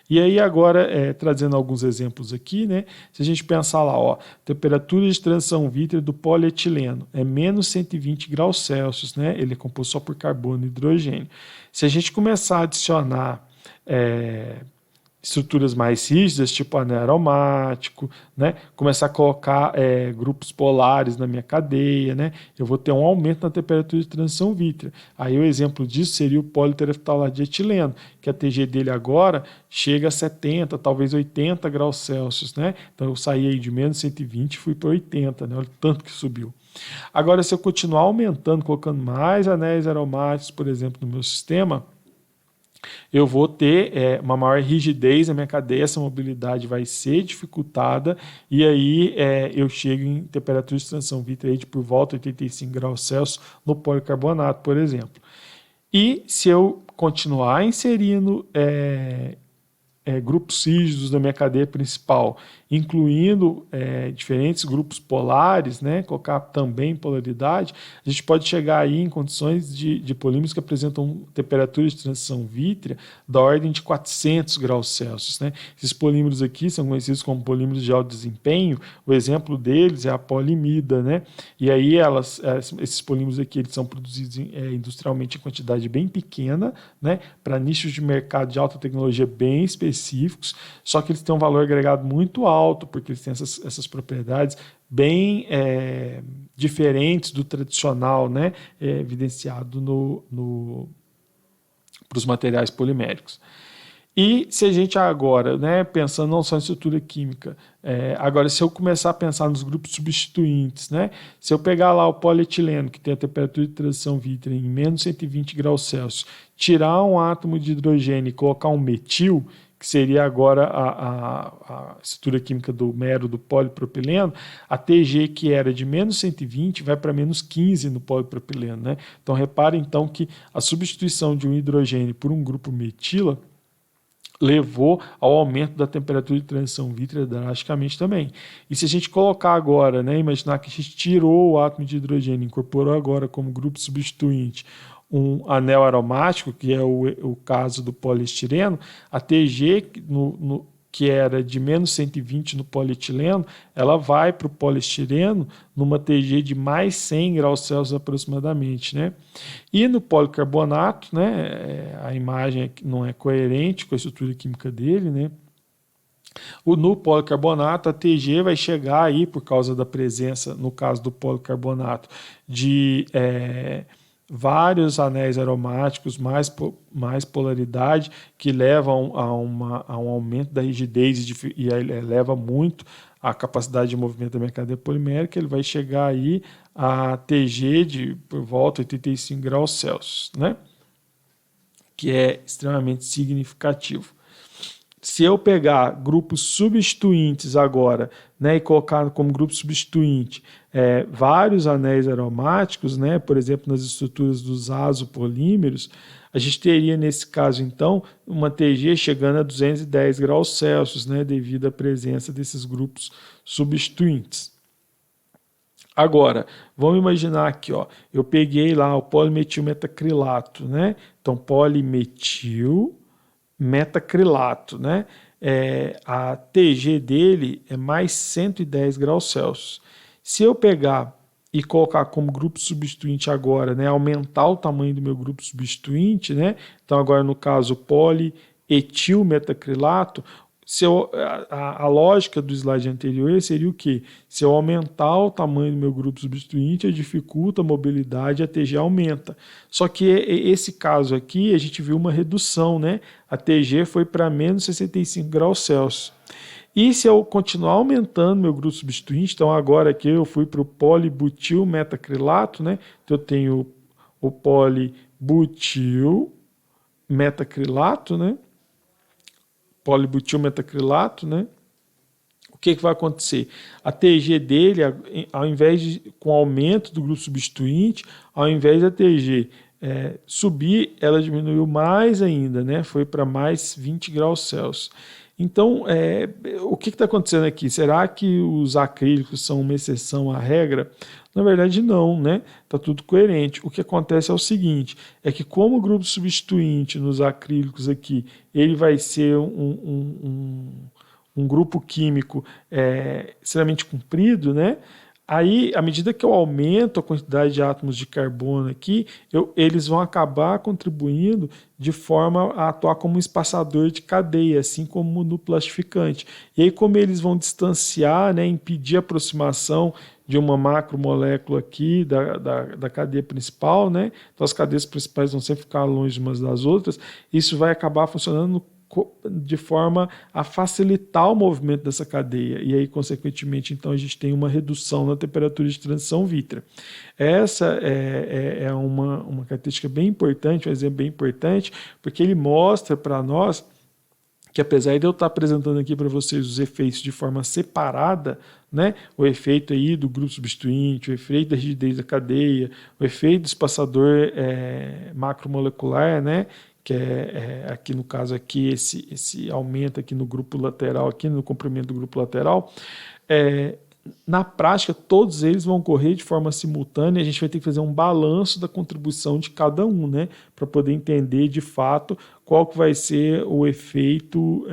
E aí agora, trazendo alguns exemplos aqui, né, se a gente pensar lá, ó, temperatura de transição vítrea do polietileno é menos 120 graus Celsius, né, ele é composto só por carbono e hidrogênio. Se a gente começar a adicionar estruturas mais rígidas, tipo anel aromático, né? Começar a colocar grupos polares na minha cadeia, né? Eu vou ter um aumento na temperatura de transição vítrea. Aí o exemplo disso seria o politereftalato de etileno, que a TG dele agora chega a 70, talvez 80 graus Celsius, né? Então eu saí aí de menos 120 e fui para 80, né? Olha o tanto que subiu. Agora, se eu continuar aumentando, colocando mais anéis aromáticos, por exemplo, no meu sistema, eu vou ter uma maior rigidez na minha cadeia, essa mobilidade vai ser dificultada, e aí eu chego em temperatura de transição vítrea de por volta de 85 graus Celsius no policarbonato, por exemplo. E se eu continuar inserindo grupos rígidos na minha cadeia principal, incluindo diferentes grupos polares, né, colocar também polaridade, a gente pode chegar aí em condições de polímeros que apresentam temperatura de transição vítrea da ordem de 400 graus Celsius. Né? Esses polímeros aqui são conhecidos como polímeros de alto desempenho, o exemplo deles é a polimida, né? E aí esses polímeros aqui eles são produzidos industrialmente em quantidade bem pequena, né, para nichos de mercado de alta tecnologia bem específicos, só que eles têm um valor agregado muito alto, porque eles têm essas propriedades bem diferentes do tradicional, né, evidenciado para os materiais poliméricos. E se a gente agora, né, pensando não só em estrutura química, agora se eu começar a pensar nos grupos substituintes, né, se eu pegar lá o polietileno, que tem a temperatura de transição vítrea em menos 120 graus Celsius, tirar um átomo de hidrogênio e colocar um metil, que seria agora a estrutura química do polipropileno, a TG que era de menos 120 vai para menos 15 no polipropileno. Né? Então repare então que a substituição de um hidrogênio por um grupo metila levou ao aumento da temperatura de transição vítrea drasticamente também. E se a gente colocar agora, né, imaginar que a gente tirou o átomo de hidrogênio, incorporou agora como grupo substituinte um anel aromático, que é o caso do poliestireno, a TG, que era de menos 120 no polietileno, ela vai para o poliestireno numa TG de mais 100 graus Celsius aproximadamente. Né? E no policarbonato, né, a imagem não é coerente com a estrutura química dele, né? No policarbonato, a TG vai chegar aí, por causa da presença, no caso do policarbonato, de vários anéis aromáticos, mais polaridade, que levam a um aumento da rigidez e eleva muito a capacidade de movimento da minha cadeia polimérica. Ele vai chegar aí a TG de por volta de 85 graus Celsius, né? Que é extremamente significativo. Se eu pegar grupos substituintes agora, né, e colocar como grupo substituinte vários anéis aromáticos, né, por exemplo, nas estruturas dos azopolímeros, a gente teria, nesse caso, então, uma TG chegando a 210 graus Celsius, né, devido à presença desses grupos substituintes. Agora, vamos imaginar aqui, ó, eu peguei lá o polimetilmetacrilato, né, então polimetilmetacrilato, né? A TG dele é mais 110 graus Celsius. Se eu pegar e colocar como grupo substituinte agora, né, aumentar o tamanho do meu grupo substituinte, né? Então agora no caso polietilmetacrilato, a lógica do slide anterior seria o quê? Se eu aumentar o tamanho do meu grupo substituinte, dificulta a mobilidade, a TG aumenta. Só que esse caso aqui, a gente viu uma redução, né? A TG foi para menos 65 graus Celsius. E se eu continuar aumentando meu grupo substituinte, então agora aqui eu fui para o polibutilmetacrilato, né? Então eu tenho o polibutilmetacrilato, né? Polibutilmetacrilato, né? O que vai acontecer? A TG dele, ao invés de, com o aumento do grupo substituinte, ao invés da TG subir, ela diminuiu mais ainda, né? Foi para mais 20 graus Celsius. Então, o que está acontecendo aqui? Será que os acrílicos são uma exceção à regra? Na verdade, não, né? Está tudo coerente. O que acontece é o seguinte, é que como o grupo substituinte nos acrílicos aqui, ele vai ser um grupo químico extremamente comprido, né? Aí, à medida que eu aumento a quantidade de átomos de carbono aqui, eles vão acabar contribuindo de forma a atuar como um espaçador de cadeia, assim como no plastificante. E aí, como eles vão distanciar, né, impedir a aproximação de uma macromolécula aqui da cadeia principal, né? Então as cadeias principais vão sempre ficar longe umas das outras, isso vai acabar funcionando de forma a facilitar o movimento dessa cadeia e aí, consequentemente, então a gente tem uma redução na temperatura de transição vítrea. Essa é uma característica bem importante, um exemplo bem importante, porque ele mostra para nós que, apesar de eu estar apresentando aqui para vocês os efeitos de forma separada, né, o efeito aí do grupo substituinte, o efeito da rigidez da cadeia, o efeito do espaçador macromolecular, né, que aqui no caso aqui esse aumento aqui no grupo lateral, aqui no comprimento do grupo lateral, na prática todos eles vão ocorrer de forma simultânea. A gente vai ter que fazer um balanço da contribuição de cada um, né, para poder entender de fato qual que vai ser o efeito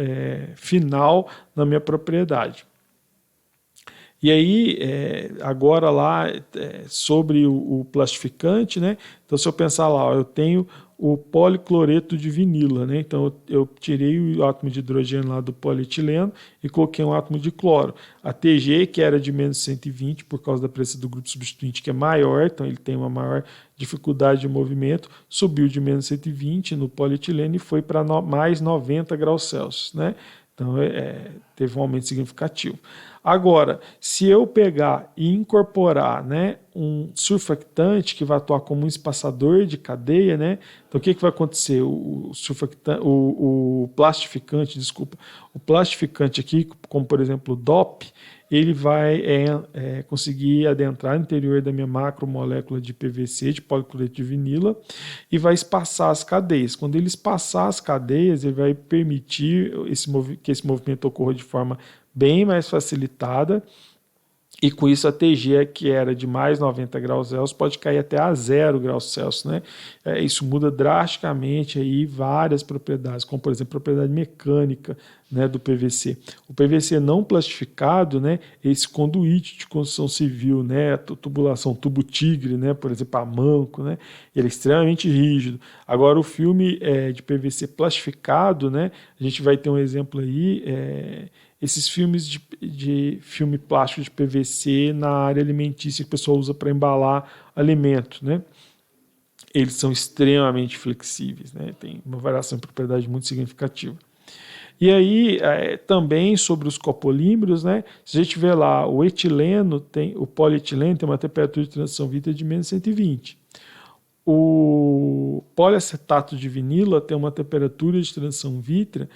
final na minha propriedade. E aí, agora lá, sobre o plastificante, né? Então, se eu pensar lá, eu tenho o policloreto de vinila, né? Então, eu tirei o átomo de hidrogênio lá do polietileno e coloquei um átomo de cloro. A TG, que era de menos 120, por causa da presença do grupo substituinte, que é maior, então ele tem uma maior dificuldade de movimento, subiu de menos 120 no polietileno e foi para mais 90 graus Celsius, né? Então, teve um aumento significativo. Agora, se eu pegar e incorporar, né, um surfactante que vai atuar como um espaçador de cadeia, né, então o que vai acontecer? O plastificante, o plastificante aqui, como por exemplo o DOP, ele vai conseguir adentrar no interior da minha macromolécula de PVC, de policloreto de vinila, e vai espaçar as cadeias. Quando ele espaçar as cadeias, ele vai permitir que esse movimento ocorra de forma bem mais facilitada, e com isso a TG, que era de mais 90 graus Celsius, pode cair até a 0 graus Celsius, né? Isso muda drasticamente aí várias propriedades, como por exemplo a propriedade mecânica, né, do PVC. O PVC não plastificado, né, esse conduíte de construção civil, né, tubulação, tubo tigre, né, por exemplo, a manco, né, ele é extremamente rígido. Agora o filme de PVC plastificado, né, a gente vai ter um exemplo aí, esses filmes de filme plástico de PVC na área alimentícia que o pessoal usa para embalar alimento, né? Eles são extremamente flexíveis, né? Tem uma variação de propriedade muito significativa. E aí, também sobre os copolímeros, né? Se a gente vê lá, o polietileno tem uma temperatura de transição vítrea de menos 120. O poliacetato de vinila tem uma temperatura de transição vítrea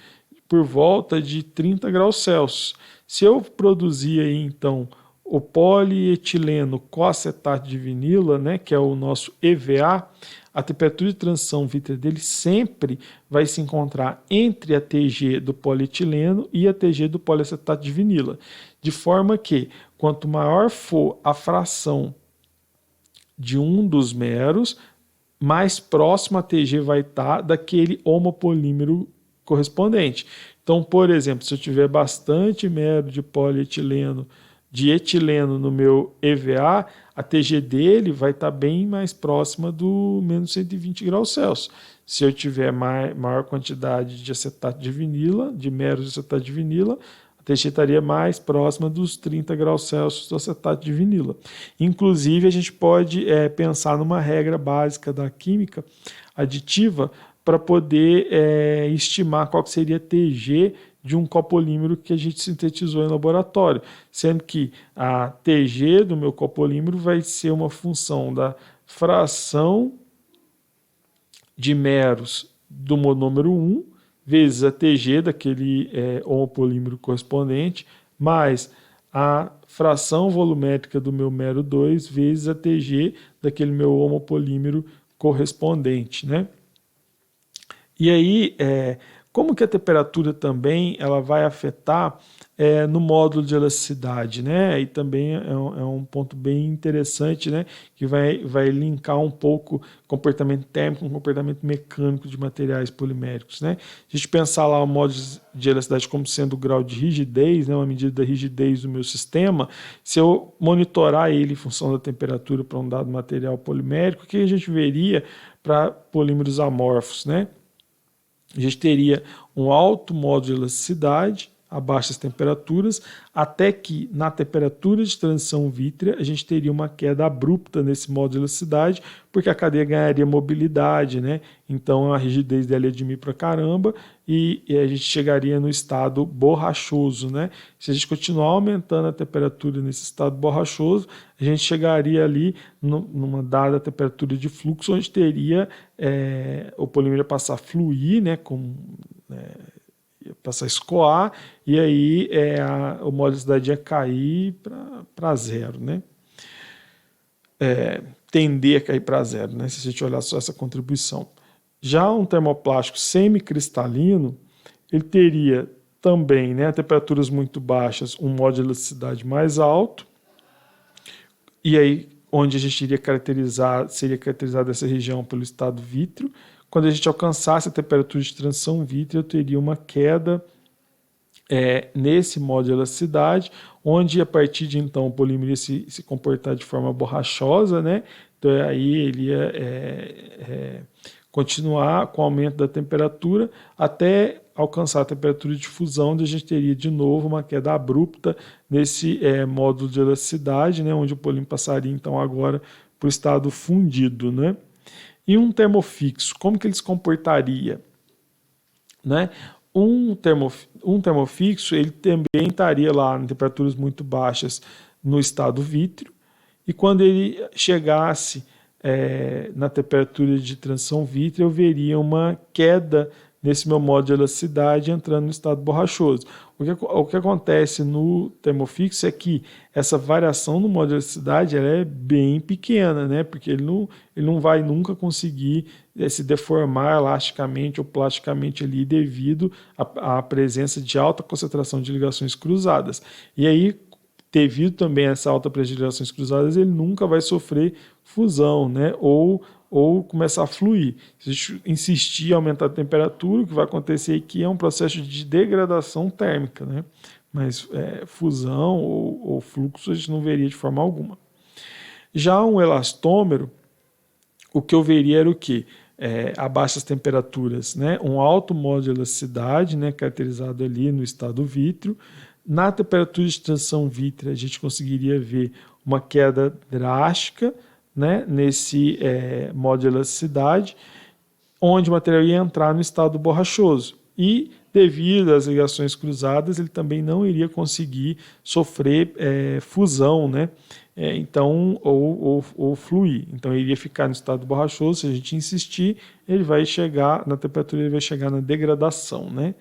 por volta de 30 graus Celsius. Se eu produzir aí, então, o polietileno coacetato de vinila, né, que é o nosso EVA, a temperatura de transição vítrea dele sempre vai se encontrar entre a TG do polietileno e a TG do poliacetato de vinila, de forma que, quanto maior for a fração de um dos meros, mais próximo a TG vai estar daquele homopolímero correspondente. Então, por exemplo, se eu tiver bastante mero de polietileno, de etileno no meu EVA, a TG dele vai estar bem mais próxima do menos 120 graus Celsius. Se eu tiver maior quantidade de acetato de vinila, de meros de acetato de vinila, a TG estaria mais próxima dos 30 graus Celsius do acetato de vinila. Inclusive, a gente pode pensar numa regra básica da química aditiva para poder estimar qual que seria a TG de um copolímero que a gente sintetizou em laboratório, sendo que a TG do meu copolímero vai ser uma função da fração de meros do monômero 1 vezes a TG daquele homopolímero correspondente, mais a fração volumétrica do meu mero 2 vezes a TG daquele meu homopolímero correspondente, né? E aí, Como que a temperatura também ela vai afetar no módulo de elasticidade, né? E também é um ponto bem interessante, né? Que vai linkar um pouco comportamento térmico com comportamento mecânico de materiais poliméricos, né? A gente pensar lá o módulo de elasticidade como sendo o grau de rigidez, né? Uma medida da rigidez do meu sistema, se eu monitorar ele em função da temperatura para um dado material polimérico, o que a gente veria para polímeros amorfos, né? A gente teria um alto módulo de elasticidade a baixas temperaturas, até que na temperatura de transição vítrea a gente teria uma queda abrupta nesse módulo de elasticidade, porque a cadeia ganharia mobilidade, né? Então a rigidez dela ia diminuir para caramba e a gente chegaria no estado borrachoso, né? Se a gente continuar aumentando a temperatura nesse estado borrachoso, a gente chegaria ali numa dada temperatura de fluxo, onde teria o polímero passar a fluir, né? Passar a escoar, e aí o módulo de elasticidade ia cair para zero, né? Tender a cair para zero, né? Se a gente olhar só essa contribuição. Já um termoplástico semicristalino, ele teria também, né, a temperaturas muito baixas, um módulo de elasticidade mais alto, e aí onde a gente seria caracterizado essa região pelo estado vítreo. Quando a gente alcançasse a temperatura de transição vítrea, eu teria uma queda nesse módulo de elasticidade, onde a partir de então o polímero ia se comportar de forma borrachosa, né? Então aí ele ia continuar com o aumento da temperatura até alcançar a temperatura de fusão, onde a gente teria de novo uma queda abrupta nesse módulo de elasticidade, né? Onde o polímero passaria então agora para o estado fundido, né? E um termofixo, como que ele se comportaria? Né? Um termofixo, ele também estaria lá em temperaturas muito baixas no estado vítreo, e quando ele chegasse na temperatura de transição vítrea, eu veria uma queda nesse meu módulo de elasticidade entrando no estado borrachoso. O que acontece no termofixo é que essa variação no módulo de elasticidade ela é bem pequena, né? Porque ele não vai nunca conseguir se deformar elasticamente ou plasticamente ali devido à presença de alta concentração de ligações cruzadas. E aí, devido também a essa alta presença de ligações cruzadas, ele nunca vai sofrer fusão, né? Ou começar a fluir. Se a gente insistir em aumentar a temperatura, o que vai acontecer aqui é um processo de degradação térmica, né? Mas fusão ou fluxo a gente não veria de forma alguma. Já um elastômero, o que eu veria era o quê? A baixas temperaturas, né? Um alto módulo de elasticidade, né? Caracterizado ali no estado vítreo. Na temperatura de transição vítrea, a gente conseguiria ver uma queda drástica, né, nesse módulo de elasticidade, onde o material ia entrar no estado borrachoso. E, devido às ligações cruzadas, ele também não iria conseguir sofrer fusão, né? Então, ou fluir. Então, ele iria ficar no estado borrachoso. Se a gente insistir, ele vai chegar, na temperatura, ele vai chegar na degradação, né?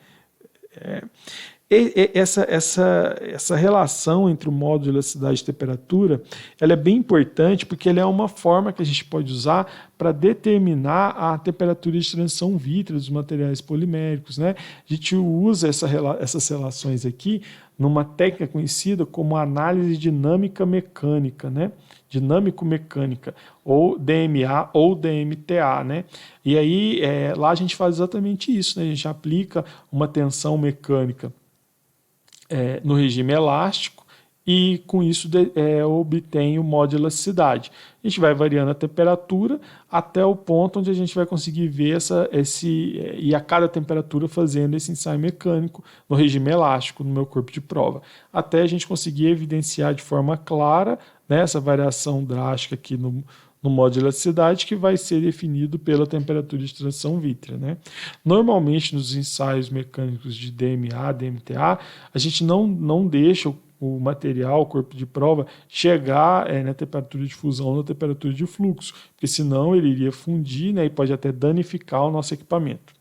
Essa relação entre o módulo de elasticidade e temperatura ela é bem importante porque ela é uma forma que a gente pode usar para determinar a temperatura de transição vítrea dos materiais poliméricos, né? A gente usa essas relações aqui numa técnica conhecida como análise dinâmica mecânica, né? Dinâmico-mecânica, ou DMA ou DMTA, né? E aí lá a gente faz exatamente isso, né? A gente aplica uma tensão mecânica no regime elástico e com isso obtém o módulo de elasticidade. A gente vai variando a temperatura até o ponto onde a gente vai conseguir ver e a cada temperatura fazendo esse ensaio mecânico no regime elástico no meu corpo de prova, até a gente conseguir evidenciar de forma clara, né, essa variação drástica aqui no módulo de elasticidade que vai ser definido pela temperatura de transição vítrea, né? Normalmente nos ensaios mecânicos de DMA, DMTA, a gente não deixa o material, o corpo de prova, chegar na temperatura de fusão, na temperatura de fluxo, porque senão ele iria fundir, né, e pode até danificar o nosso equipamento.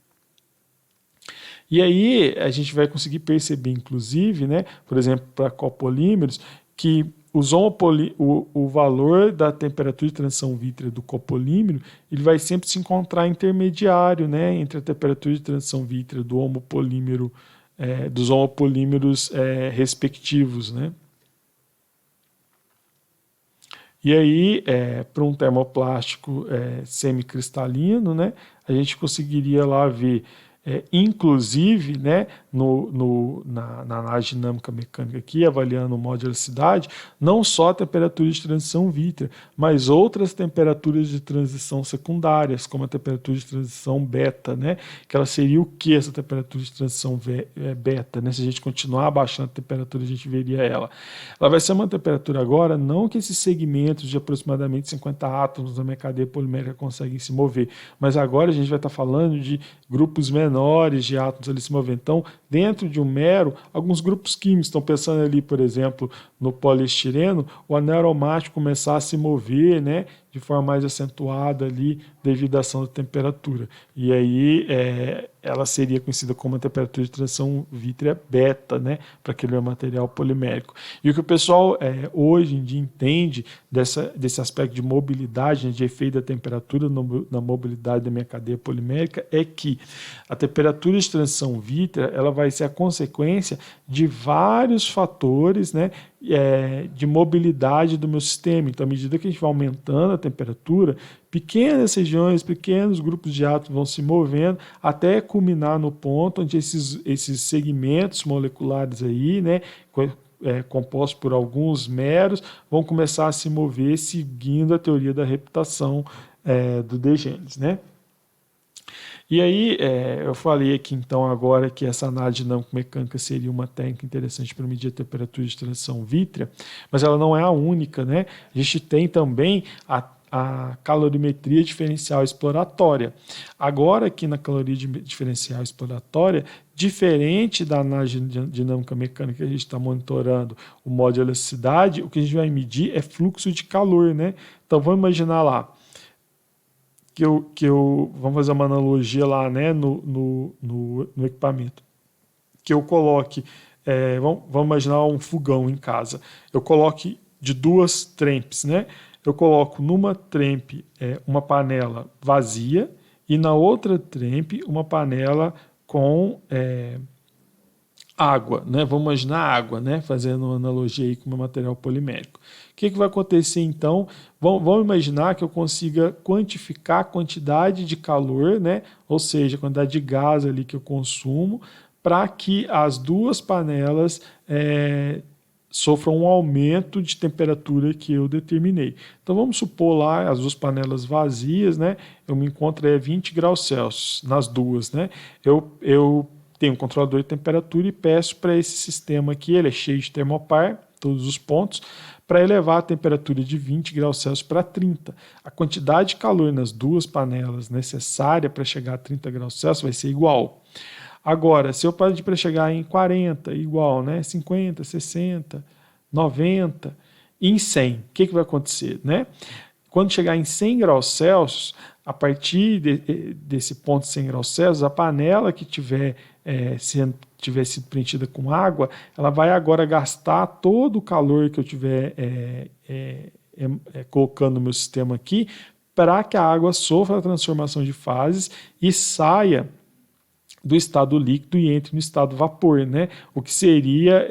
E aí a gente vai conseguir perceber, inclusive, né, por exemplo, para copolímeros, que o valor da temperatura de transição vítrea do copolímero, ele vai sempre se encontrar intermediário, né, entre a temperatura de transição vítrea do homopolímero, dos homopolímeros respectivos, né. E aí, para um termoplástico semicristalino, né, a gente conseguiria lá ver, inclusive, né, na análise dinâmica mecânica aqui, avaliando modularidade, não só a temperatura de transição vítrea, mas outras temperaturas de transição secundárias, como a temperatura de transição beta, né, que ela seria o que essa temperatura de transição beta, né, se a gente continuar abaixando a temperatura, a gente veria ela. Ela vai ser uma temperatura agora, não que esses segmentos de aproximadamente 50 átomos da minha cadeia polimérica conseguem se mover, mas agora a gente vai estar falando de grupos menores de átomos ali se movendo. Então, dentro de um mero, alguns grupos químicos estão pensando ali, por exemplo, no poliestireno, o anel aromático começar a se mover, né, de forma mais acentuada ali devido à ação da temperatura. E aí ela seria conhecida como a temperatura de transição vítrea beta, né, para aquele material polimérico. E o que o pessoal hoje em dia entende desse aspecto de mobilidade, né, de efeito da temperatura na mobilidade da minha cadeia polimérica, é que a temperatura de transição vítrea ela vai ser a consequência de vários fatores, né, de mobilidade do meu sistema. Então, à medida que a gente vai aumentando a temperatura, pequenas regiões, pequenos grupos de átomos vão se movendo até culminar no ponto onde esses segmentos moleculares aí, né, compostos por alguns meros, vão começar a se mover seguindo a teoria da reputação do De Gennes, né? E aí, eu falei aqui então agora que essa análise dinâmico-mecânica seria uma técnica interessante para medir a temperatura de transição vítrea, mas ela não é a única, né? A gente tem também a calorimetria diferencial exploratória. Agora, aqui na calorimetria diferencial exploratória, diferente da análise dinâmica mecânica que a gente está monitorando o modo de elasticidade, o que a gente vai medir é fluxo de calor, né? Então, vamos imaginar lá, vamos fazer uma analogia lá, né, no equipamento, que eu coloque, vamos imaginar um fogão em casa, eu coloque de duas trempes, né, eu coloco numa trempe uma panela vazia e na outra trempe uma panela com água, né? Vamos imaginar água, né? Fazendo uma analogia aí com o meu material polimérico. O que vai acontecer então? Vamos imaginar que eu consiga quantificar a quantidade de calor, né? Ou seja, a quantidade de gás ali que eu consumo, para que as duas panelas sofram um aumento de temperatura que eu determinei. Então vamos supor lá as duas panelas vazias, né? Eu me encontro a 20 graus Celsius nas duas, né? Eu tenho um controlador de temperatura e peço para esse sistema aqui, ele é cheio de termopar, todos os pontos, para elevar a temperatura de 20 graus Celsius para 30. A quantidade de calor nas duas panelas necessária para chegar a 30 graus Celsius vai ser igual. Agora, se eu pedir para chegar em 40, igual, né? 50, 60, 90, e em 100, o que vai acontecer, né? Quando chegar em 100 graus Celsius, a partir desse ponto de 100 graus Celsius, a panela que tiver sido preenchida com água, ela vai agora gastar todo o calor que eu tiver colocando no meu sistema aqui, para que a água sofra a transformação de fases e saia do estado líquido e entre no estado vapor, né? O que seria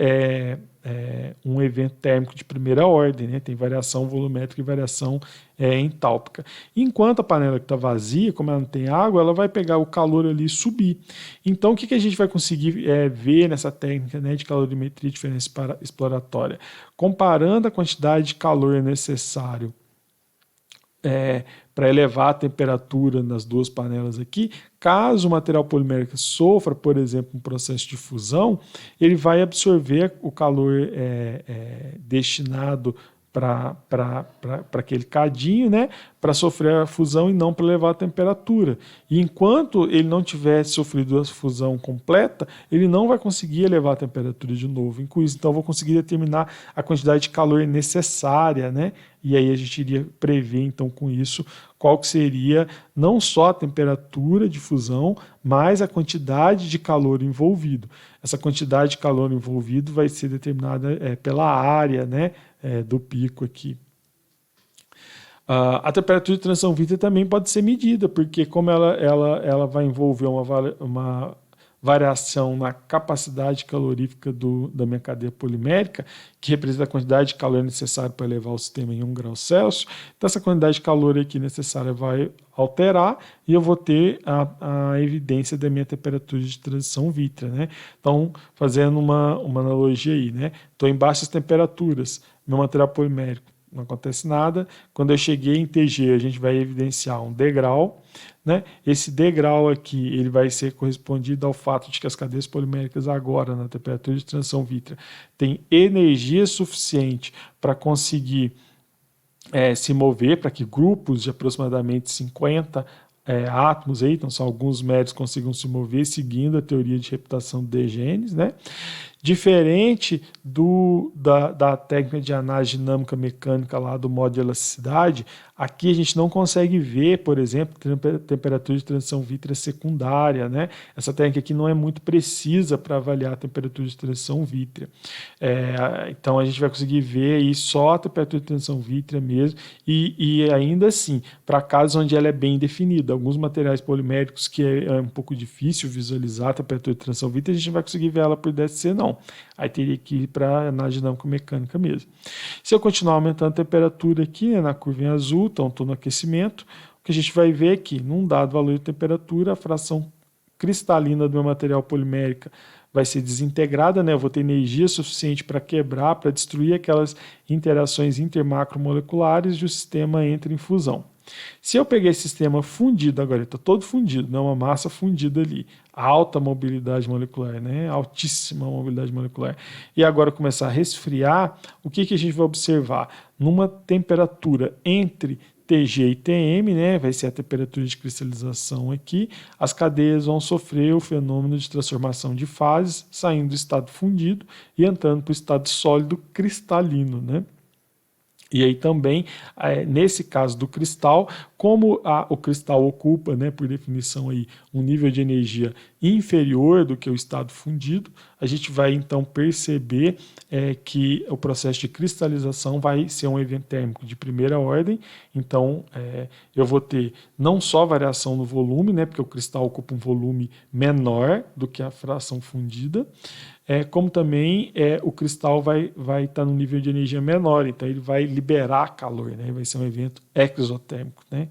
um evento térmico de primeira ordem, né? Tem variação volumétrica e variação entálpica. Enquanto a panela que está vazia, como ela não tem água, ela vai pegar o calor ali e subir. Então, o que a gente vai conseguir ver nessa técnica, né, de calorimetria diferencial exploratória? Comparando a quantidade de calor necessário para elevar a temperatura nas duas panelas aqui, caso o material polimérico sofra, por exemplo, um processo de fusão, ele vai absorver o calor destinado para aquele cadinho, né, para sofrer a fusão e não para elevar a temperatura. E enquanto ele não tiver sofrido a fusão completa, ele não vai conseguir elevar a temperatura de novo. Com isso, então, eu vou conseguir determinar a quantidade de calor necessária, né? E aí a gente iria prever, então, com isso, qual que seria não só a temperatura de fusão, mas a quantidade de calor envolvido. Essa quantidade de calor envolvido vai ser determinada pela área, né, do pico aqui. A temperatura de transição vítrea também pode ser medida, porque como ela vai envolver uma variação na capacidade calorífica da minha cadeia polimérica, que representa a quantidade de calor necessária para elevar o sistema em 1 grau Celsius. Então, essa quantidade de calor aqui necessária vai alterar e eu vou ter a evidência da minha temperatura de transição vítrea, né? Então, fazendo uma analogia aí, né? Estou em baixas temperaturas, meu material polimérico não acontece nada. Quando eu cheguei em TG, a gente vai evidenciar um degrau, né? Esse degrau aqui ele vai ser correspondido ao fato de que as cadeias poliméricas agora, na temperatura de transição vítrea, têm energia suficiente para conseguir se mover, para que grupos de aproximadamente 50 átomos, aí, então são alguns médios consigam se mover seguindo a teoria de reputação de genes, né? Diferente da técnica de análise dinâmica mecânica lá do modo de elasticidade, aqui a gente não consegue ver, por exemplo, temperatura de transição vítrea secundária, né? Essa técnica aqui não é muito precisa para avaliar a temperatura de transição vítrea. Então a gente vai conseguir ver aí só a temperatura de transição vítrea mesmo, e ainda assim, para casos onde ela é bem definida, alguns materiais poliméricos que é um pouco difícil visualizar a temperatura de transição vítrea, a gente não vai conseguir ver ela por DSC, não. Aí teria que ir para análise dinâmico-mecânica mesmo. Se eu continuar aumentando a temperatura aqui, né, na curva em azul, então estou no aquecimento, o que a gente vai ver é que, num dado valor de temperatura, a fração cristalina do meu material polimérico vai ser desintegrada, né? Eu vou ter energia suficiente para quebrar, para destruir aquelas interações intermacromoleculares e o sistema entra em fusão. Se eu peguei esse sistema fundido agora, está todo fundido, não é uma massa fundida ali, alta mobilidade molecular, né? Altíssima mobilidade molecular, e agora começar a resfriar, o que a gente vai observar? Numa temperatura entre TG e TM, né, vai ser a temperatura de cristalização aqui, as cadeias vão sofrer o fenômeno de transformação de fases, saindo do estado fundido e entrando para o estado sólido cristalino, né? E aí também, nesse caso do cristal, como o cristal ocupa, né, por definição, aí, um nível de energia inferior do que o estado fundido, a gente vai então perceber que o processo de cristalização vai ser um evento térmico de primeira ordem. Então eu vou ter não só variação no volume, né, porque o cristal ocupa um volume menor do que a fração fundida, como também o cristal vai estar num nível de energia menor, então ele vai liberar calor, né? Vai ser um evento exotérmico, né?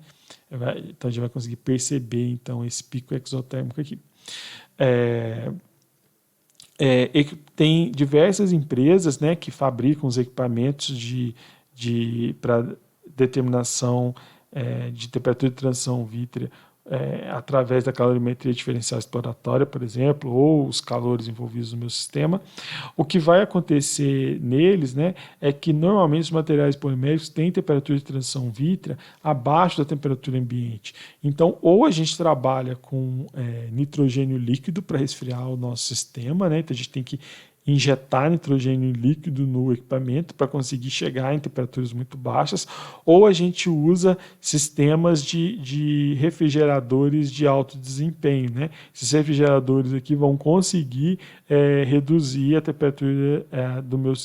Então a gente vai conseguir perceber então esse pico exotérmico aqui. Tem diversas empresas, né, que fabricam os equipamentos para determinação de temperatura de transição vítrea através da calorimetria diferencial exploratória, por exemplo, ou os calores envolvidos no meu sistema. O que vai acontecer neles, né, é que normalmente os materiais poliméricos têm temperatura de transição vítrea abaixo da temperatura ambiente. Então, ou a gente trabalha com nitrogênio líquido para resfriar o nosso sistema, né, então a gente tem que injetar nitrogênio líquido no equipamento para conseguir chegar em temperaturas muito baixas, ou a gente usa sistemas de refrigeradores de alto desempenho, né? Esses refrigeradores aqui vão conseguir reduzir a temperatura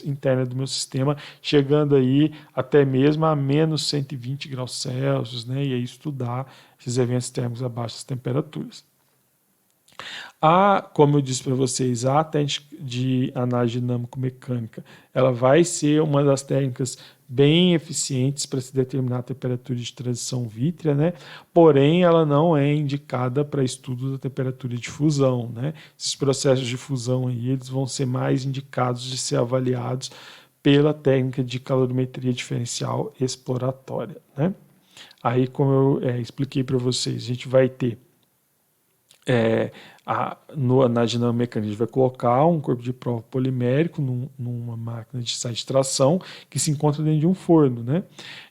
interna do meu sistema, chegando aí até mesmo a menos 120 graus Celsius, né? E aí estudar esses eventos térmicos a baixas temperaturas. Como eu disse para vocês, a técnica de análise dinâmico-mecânica, ela vai ser uma das técnicas bem eficientes para se determinar a temperatura de transição vítrea, né? Porém, ela não é indicada para estudo da temperatura de fusão, né? Esses processos de fusão aí, eles vão ser mais indicados de ser avaliados pela técnica de calorimetria diferencial exploratória, né? Aí, como eu expliquei para vocês, a gente vai ter na dinâmica mecânica, a gente vai colocar um corpo de prova polimérico numa máquina de site de tração que se encontra dentro de um forno, né?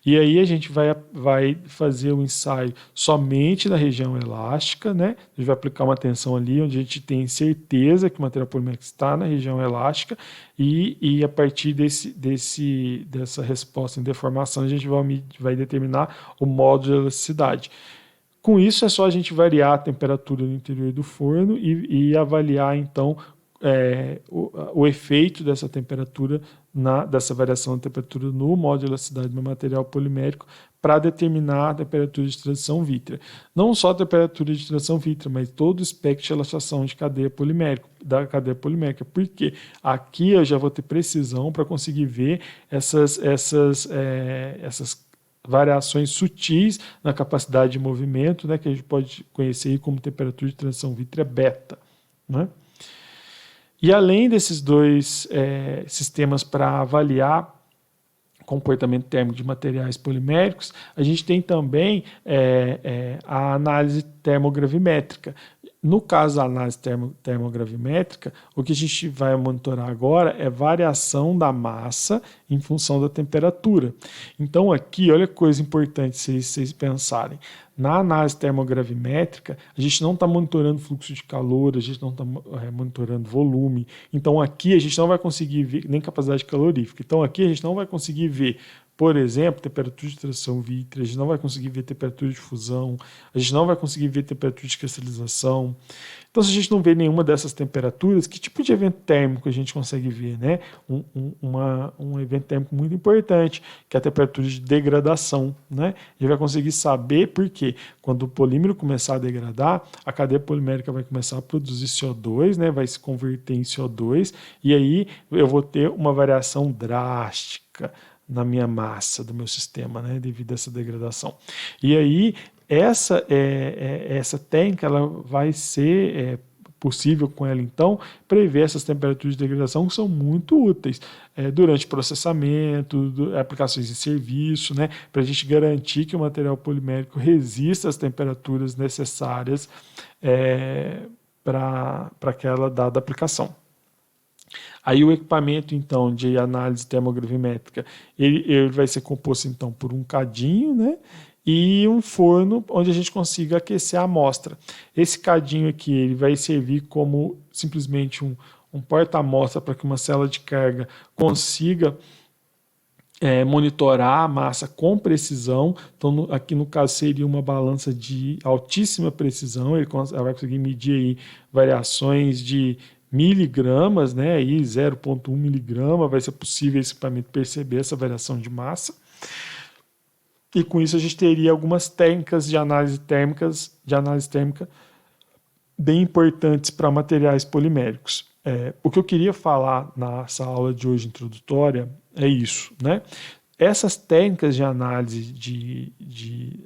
E aí a gente vai fazer o ensaio somente na região elástica, né? A gente vai aplicar uma tensão ali onde a gente tem certeza que o material polimérico está na região elástica e a partir dessa resposta em deformação a gente vai determinar o modo de elasticidade. Com isso, é só a gente variar a temperatura no interior do forno e avaliar, então, o efeito dessa temperatura, dessa variação de temperatura no modo de elasticidade do meu material polimérico para determinar a temperatura de transição vítrea. Não só a temperatura de transição vítrea, mas todo o espectro de elastização da cadeia polimérica, porque aqui eu já vou ter precisão para conseguir ver essas variações sutis na capacidade de movimento, né, que a gente pode conhecer como temperatura de transição vítrea beta, né? E além desses dois sistemas para avaliar comportamento térmico de materiais poliméricos, a gente tem também a análise termogravimétrica. No caso da análise termogravimétrica, o que a gente vai monitorar agora é variação da massa em função da temperatura. Então aqui, olha que coisa importante se vocês pensarem. Na análise termogravimétrica, a gente não está monitorando fluxo de calor, a gente não está monitorando volume. Então aqui a gente não vai conseguir ver nem capacidade calorífica. Então aqui a gente não vai conseguir ver, por exemplo, temperatura de transição vítrea, a gente não vai conseguir ver temperatura de fusão, a gente não vai conseguir ver temperatura de cristalização. Então, se a gente não vê nenhuma dessas temperaturas, que tipo de evento térmico a gente consegue ver, né? Um evento térmico muito importante, que é a temperatura de degradação, né? A gente vai conseguir saber porque quando o polímero começar a degradar, a cadeia polimérica vai começar a produzir CO2, né? Vai se converter em CO2, e aí eu vou ter uma variação drástica na minha massa do meu sistema, né, devido a essa degradação. E aí, essa técnica ela vai ser possível com ela, então, prever essas temperaturas de degradação que são muito úteis durante processamento, aplicações em serviço, né, para a gente garantir que o material polimérico resista às temperaturas necessárias para aquela dada aplicação. Aí o equipamento, então, de análise termogravimétrica, ele vai ser composto, então, por um cadinho, né, e um forno onde a gente consiga aquecer a amostra. Esse cadinho aqui ele vai servir como simplesmente um porta-amostra para que uma célula de carga consiga monitorar a massa com precisão. Então, aqui no caso seria uma balança de altíssima precisão, ela vai conseguir medir aí variações de miligramas, né, aí 0,1 miligrama, vai ser possível esse equipamento perceber essa variação de massa. E com isso a gente teria algumas técnicas de análise térmica bem importantes para materiais poliméricos. O que eu queria falar nessa aula de hoje introdutória é isso, né? Essas técnicas de análise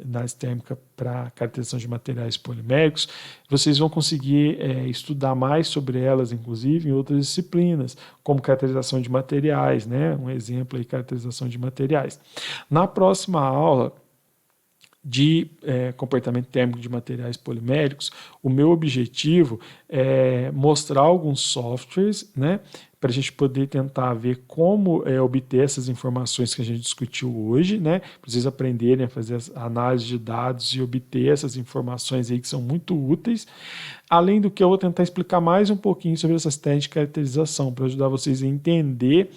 análise térmica para caracterização de materiais poliméricos, vocês vão conseguir estudar mais sobre elas, inclusive, em outras disciplinas, como caracterização de materiais, né? Um exemplo aí, caracterização de materiais. Na próxima aula de comportamento térmico de materiais poliméricos, o meu objetivo é mostrar alguns softwares, né, para a gente poder tentar ver como obter essas informações que a gente discutiu hoje, né, para vocês aprenderem a fazer a análise de dados e obter essas informações aí que são muito úteis. Além do que eu vou tentar explicar mais um pouquinho sobre essas técnicas de caracterização, para ajudar vocês a entender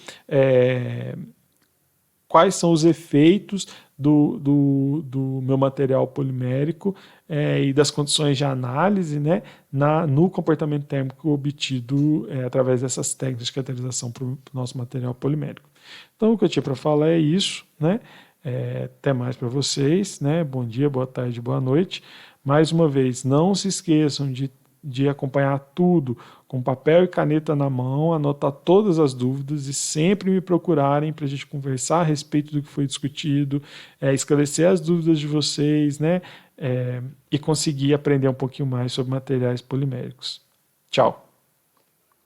quais são os efeitos do meu material polimérico e das condições de análise, né, no comportamento térmico obtido através dessas técnicas de caracterização para o nosso material polimérico. Então, o que eu tinha para falar é isso, né? Até mais para vocês, né? Bom dia, boa tarde, boa noite. Mais uma vez, não se esqueçam de acompanhar tudo com papel e caneta na mão, anotar todas as dúvidas e sempre me procurarem para a gente conversar a respeito do que foi discutido, esclarecer as dúvidas de vocês, né, e conseguir aprender um pouquinho mais sobre materiais poliméricos. Tchau!